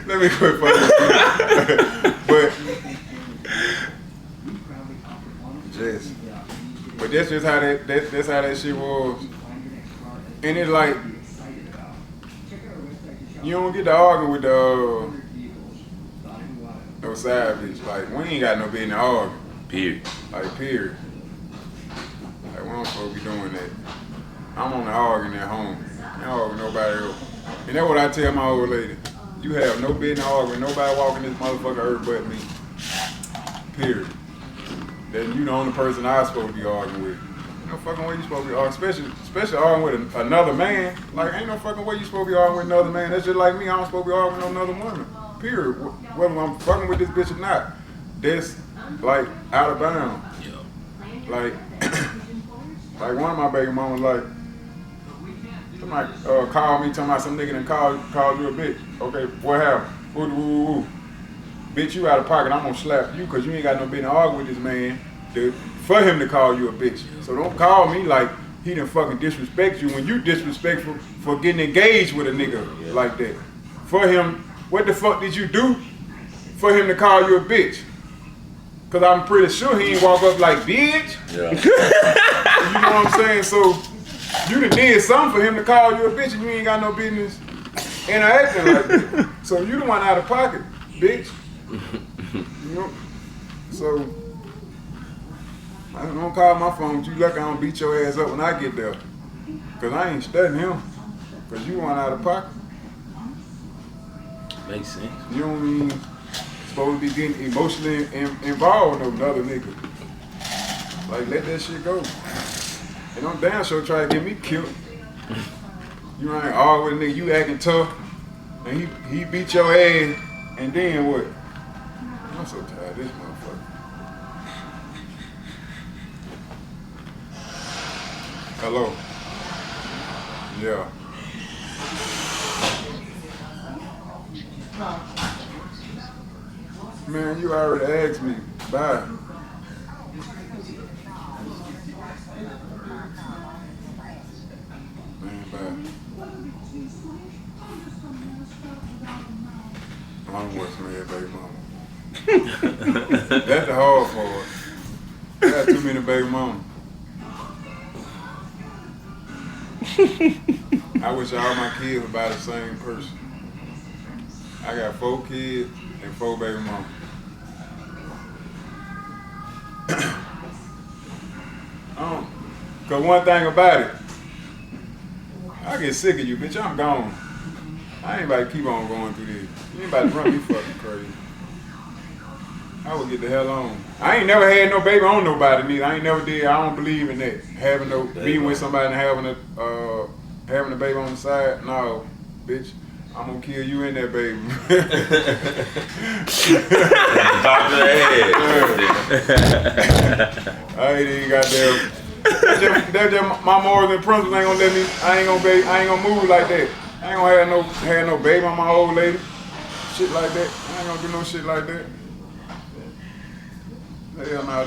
Let me quit fucking. But that's just how that's how that shit was. And it's like you don't get to argue with the no side bitch. Like we ain't got no business arguing. Period. Like period. Like we don't supposed to be doing that. I'm on the arguing at home. I don't argue with nobody else. And that's what I tell my old lady. You have no business arguing. Nobody walking this motherfucker earth but me. Period. Then you the only person I supposed to be arguing with. Ain't no fucking way you supposed to be arguing, especially arguing with another man. Like ain't no fucking way you supposed to be arguing with another man. That's just like me. I'm supposed to be arguing with another woman. Period. Whether I'm fucking with this bitch or not, that's like out of bounds. Yeah. Like, like one of my baby mamas like. Somebody called me talking about some nigga done called you a bitch. Okay, what happened? Woo. Bitch, you out of pocket. I'm gonna slap you because you ain't got no business to argue with this man for him to call you a bitch. So don't call me like he done fucking disrespect you when you disrespectful for getting engaged with a nigga like that. For him, what the fuck did you do for him to call you a bitch? Because I'm pretty sure he ain't walk up like, bitch. Yeah. You know what I'm saying? So you done did something for him to call you a bitch and you ain't got no business interacting like that. So you the one out of pocket, bitch. You know? So I don't call my phone, but you lucky I don't beat your ass up when I get there. Cause I ain't studying him. Cause you one out of pocket. Makes sense. You don't even supposed to be getting emotionally involved with another nigga. Like let that shit go. And I'm damn sure try to get me killed. You ain't all with a nigga, you acting tough, and he beat your ass, and then what? I'm so tired of this motherfucker. Hello. Yeah. Man, you already asked me. Bye. I'm what's mad, baby mama. That's the hard part. I got too many baby mamas. I wish all my kids were by the same person. I got 4 kids and 4 baby mamas. Cause one thing about it, I get sick of you, bitch. I'm gone. I ain't about to keep on going through this. You ain't about to run me fucking crazy. I would get the hell on. I ain't never had no baby on nobody neither. I ain't never did. I don't believe in that. Having no being with somebody and having a baby on the side. No, bitch. I'm gonna kill you in that baby. Top of the head. I ain't even goddamn. That's just my morals and principles ain't gonna let me. I ain't gonna move like that. I ain't gonna have no baby on my old lady. Shit like that. I ain't gonna do no shit like that. Hell no,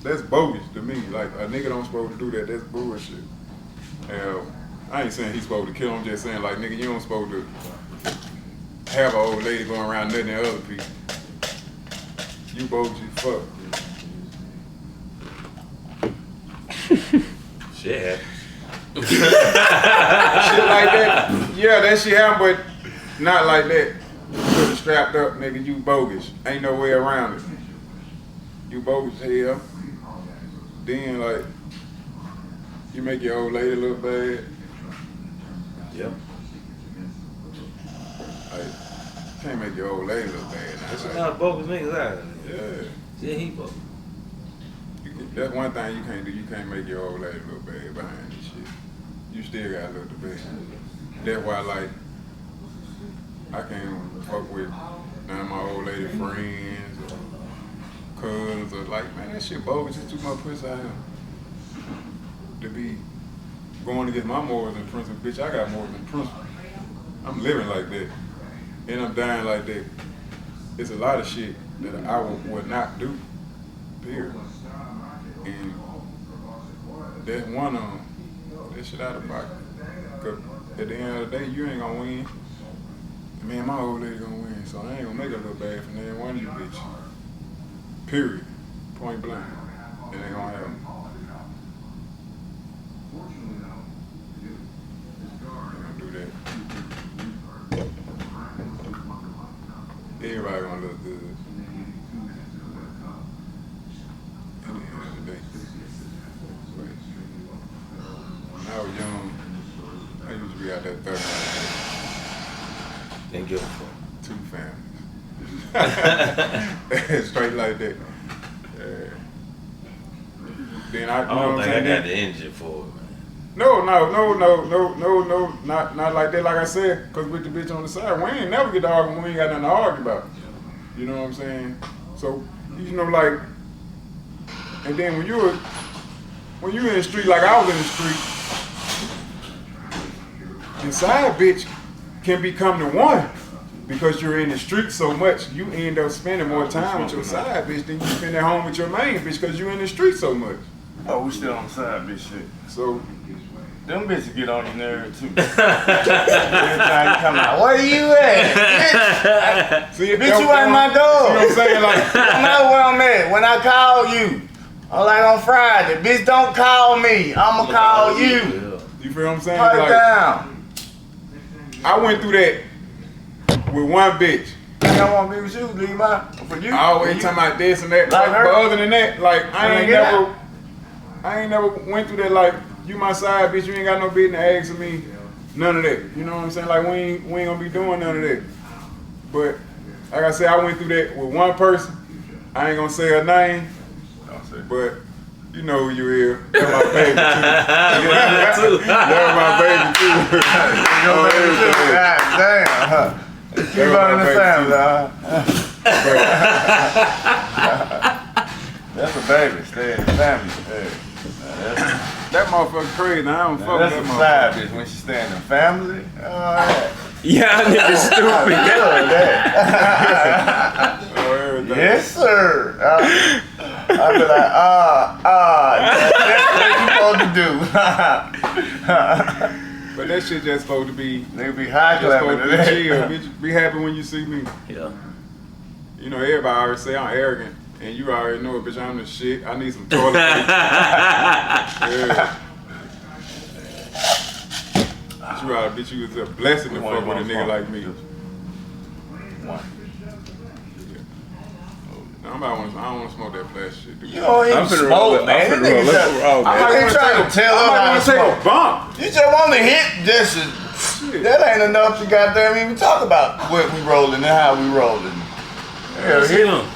that's bogus to me. Like a nigga don't supposed to do that. That's bullshit. Hell, I ain't saying he's supposed to kill him. I'm just saying like nigga, you don't supposed to have an old lady going around nutting at other people. You bogus as fuck. Shit. Shit like that. Yeah, that shit happen, but not like that. Put it strapped up, nigga, you bogus. Ain't no way around it. You bogus hell. Then like you make your old lady look bad. Yep. Like, can't make your old lady look bad. There's a lot of bogus niggas out there. Yeah. Yeah, he fuck. That's one thing you can't do. You can't make your old lady look bad behind this shit. You still gotta look the best. That's why, like, I can't fuck with none of my old lady friends or cousins or like, man, that shit bogus. It's too much pussy out here to be going against my morals and principles. Bitch, I got morals and principles. I'm living like that, and I'm dying like that. It's a lot of shit that I would not do. Period. And that's one of them. That shit out of pocket. Cause at the end of the day, you ain't gonna win. Man, my old lady gonna win, so I ain't gonna make her look bad for none one of you bitches. Period. Point blank. It ain't gonna happen. Ain't gonna do that. Everybody gonna look good. At the end of the day. When I was young, I used to be out there 30. Didn't give a fuck. 2 families. Straight like that. Then I don't think I got the engine for it, man. No, not like that. Like I said, cause with the bitch on the side, we ain't never get to argue when we ain't got nothing to argue about. You know what I'm saying? So, you know, like, and then when you in the street, like I was in the street, the side bitch can become the one because you're in the street so much. You end up spending more time with your side bitch than you spend at home with your main bitch because you're in the street so much. Oh, we still on the side bitch shit. So them bitches get on your nerve too. Every time you come out, where you at? see, Bitch, you ain't my dog. See what I'm saying? Like, I know where I'm at. When I call you, I'm like on Friday, bitch, don't call me. I'ma call you. you feel what I'm saying? Put it Like, down. I went through that with one bitch. I want to be with you, leave my for you. I always talking about this and that. Like but her? other than that, like I ain't Get never went through that. Like you my side bitch, you ain't got no business asking me none of that. You know what I'm saying? Like we ain't gonna be doing none of that. But like I said, I went through that with one person. I ain't gonna say her name, but you know who you is. That's my baby too. That's my baby too. Your baby too. God damn. Keep on in the family, That's a baby. Stay in the family. Hey. That motherfucker crazy. I don't fuck with That's that a side motherfucker. bitch when she stay in the family. Alright. Yeah, nigga stupid. Yes, sir. I'll be like, that's what you supposed to do. But that shit just supposed to be. They be high Just supposed clapping to be today. chill. Bitch, be happy when you see me. Yeah. You know, everybody already say I'm arrogant, and you already know it, bitch. I'm the shit. I need some toilet paper. Yeah. But you already, bitch, you was a blessing to fuck with a nigga like me. I don't want to smoke that plastic shit, dude. You don't even smoke, man. I'm finna roll. I might want to trying to tell her how to take smoke. a bump. You just want to hit just Shit. that ain't enough to goddamn even talk about what we rolling and how we rolling. Yeah, See them.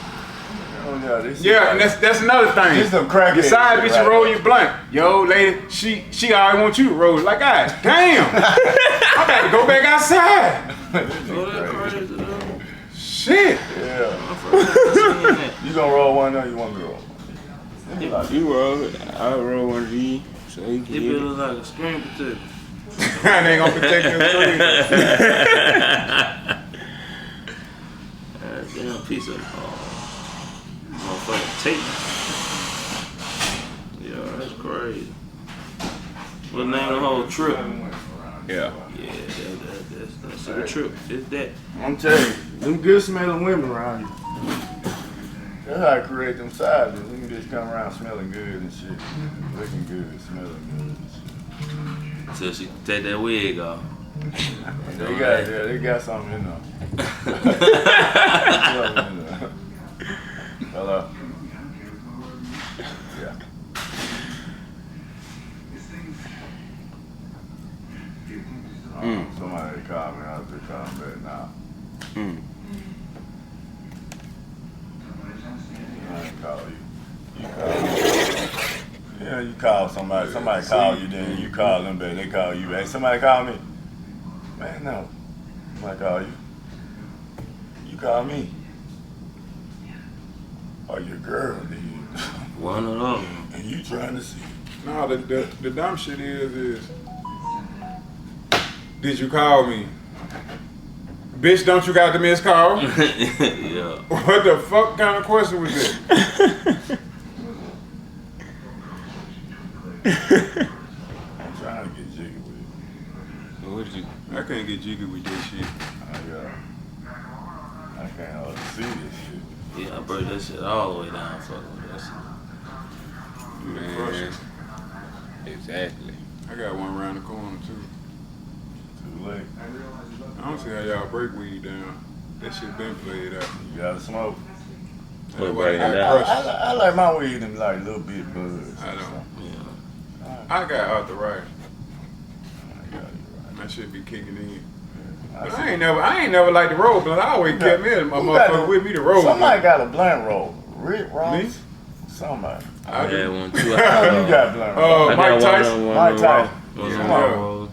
Yeah, and that's another thing. This some crackhead Your side shit bitch right roll there. your blunt. Yo, lady, she already want you to roll it. Like, God damn. I'm about to go back outside. Oh, that crazy, though. Shit. Yeah. I'm that. You gonna roll one or you want me to roll? You roll it. I'll roll one of these. So you can It hit it. look like a screen protector. I ain't gonna protect your screen. Damn piece of motherfucking tape. Yeah, that's crazy. What name of the whole trip? Yeah. Yeah, that's a trip. It's that. I'm telling you, them good smelling women around here. That's how I create them sizes. They can just come around smelling good and shit. Looking good, smelling good and shit. Till she take that wig off. They got something in there. Hello. Yeah. Somebody called me. I'll be calling back now. ain't call you. You call. Yeah, you call somebody. Somebody call you, then you call them back. They call you. Hey, somebody call me. Man, no. Somebody call you. You call me. Or your girl did. One of them. And you trying to see. No, the dumb shit is did you call me? Bitch, don't you got the missed call? Yeah. What the fuck kind of question was this? I'm trying to get jiggy with it. What did you? I can't get jiggy with this shit. I can't hardly see this shit. Yeah, I break that shit all the way down. Fuck with that shit. Man. Exactly. I got one around the corner too. Too late. I don't see how y'all break weed down. That shit been played out. You gotta smoke. What, That's breaking why I down? crush. I like my weed in like a little bit buzz. I don't. Yeah. I got arthritis. Yeah, you're right. That shit be kicking in. I But see. I ain't never liked the roll, but I always kept me a Who got motherfucker the- with me to roll. Somebody got a blunt roll. Rick Ross? Me? Somebody. I had one too. Oh, you got blunt roll. Mike I got Tyson. Mike Tyson. One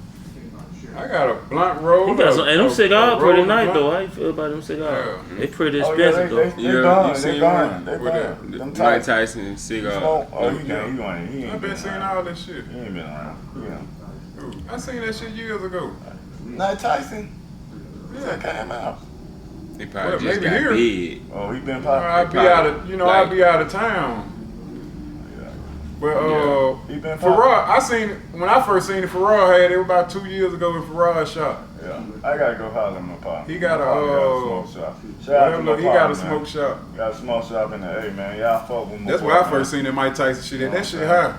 I got a blunt roll. He got some, and them cigars pretty nice blunt. though. How you feel about them cigars? Yeah. They pretty Oh, yeah, expensive though. they You gone. They seen gone. one They with gone. that- Them Mike tight. Tyson cigar. Smoke. Oh, you Yeah. ain't. You ain't I've been seeing around. all this shit. You ain't been around. Yeah. I seen that shit years ago. Not Tyson. Yeah. That came out. They probably Well, just maybe got here. big. Oh, he been I'd popping. be out of, I'd be out of town. Yeah. But He been popping. Farrar, I seen it when I first seen it. Farrar had it was about 2 years ago in Farrar shop. Yeah. I gotta go holler at my partner. He got My a, partner got smoke shop. Shout out to Whatever, my he got a partner, smoke man. shop. Got a smoke shop in the A, man. Y'all fuck with my That's boy, where I man. first seen that Mike Tyson shit. That shit high.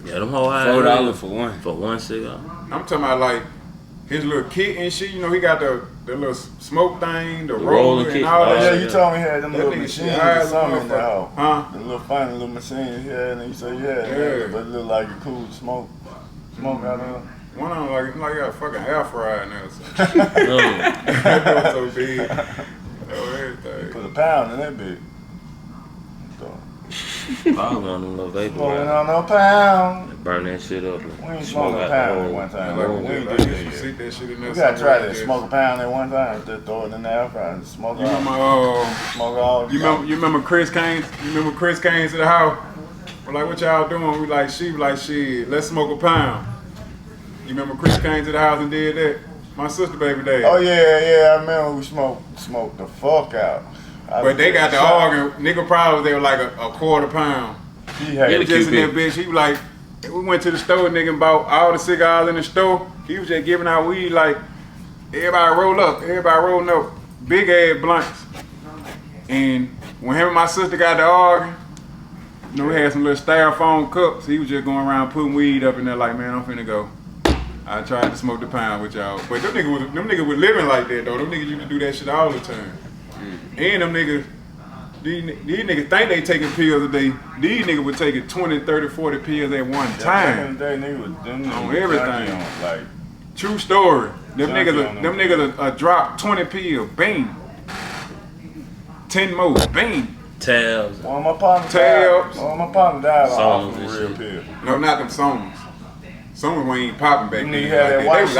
Yeah, them whole high. $4 for one. For one cigar. I'm talking about like his little kit and shit. You know, he got the little smoke thing, the rolling roller kit. and all that Yeah, shit. you told me he had them That little nigga machines shit high or as a something in the motherfucker. house. Huh? The little funny little machines he had, and you say, Yeah. but it look like it cool to smoke. Smoke out of One of them like got a fucking air fryer in there or something. No. That was so big. Oh, everything. Put a pound in that bitch. Probably on them little vapor. Smoking Right? on no pound. Burn that shit up. We ain't Smoke smoking a out the pound at whole- one time. Like, We ain't I did used to that see yet. that shit in there. We gotta try somewhere, I that. guess. Smoke a pound at one time. Just throw it in the air fryer and smoke You all. remember, Smoke all. you remember Chris came? You remember Chris came to the house? We're like, what y'all doing? We like, she was like, shit, let's smoke a pound. You remember Chris came to the house and did that? My sister baby dad. Oh yeah. I remember we smoked the fuck out. But they got the organ. Nigga probably they were like a quarter pound. He He had was just in that Q-Bit. bitch. He was like, we went to the store, nigga, and bought all the cigars in the store. He was just giving out weed like, everybody roll up, everybody rolling up, big ass blunts. And when him and my sister got the organ, you know, we had some little styrofoam cups. He was just going around putting weed up in there like, man, I'm finna go. I tried to smoke the pound with y'all. But them niggas was living like that though. Them niggas used to do that shit all the time. And them niggas, these niggas think they taking pills a day. These niggas would take 20, 30, 40 pills at one Back time. in the day, nigga was them niggas On was everything. junkie on, like True story. Them Junkie niggas, on them them. niggas drop 20 pills, bang. 10 more, bang. Tabs. one of my partners Tabs. died. One of my partners died Songs off and of real shit. pill. No, not them songs. Songs we ain't popping back Them then. niggas had that They white was shit.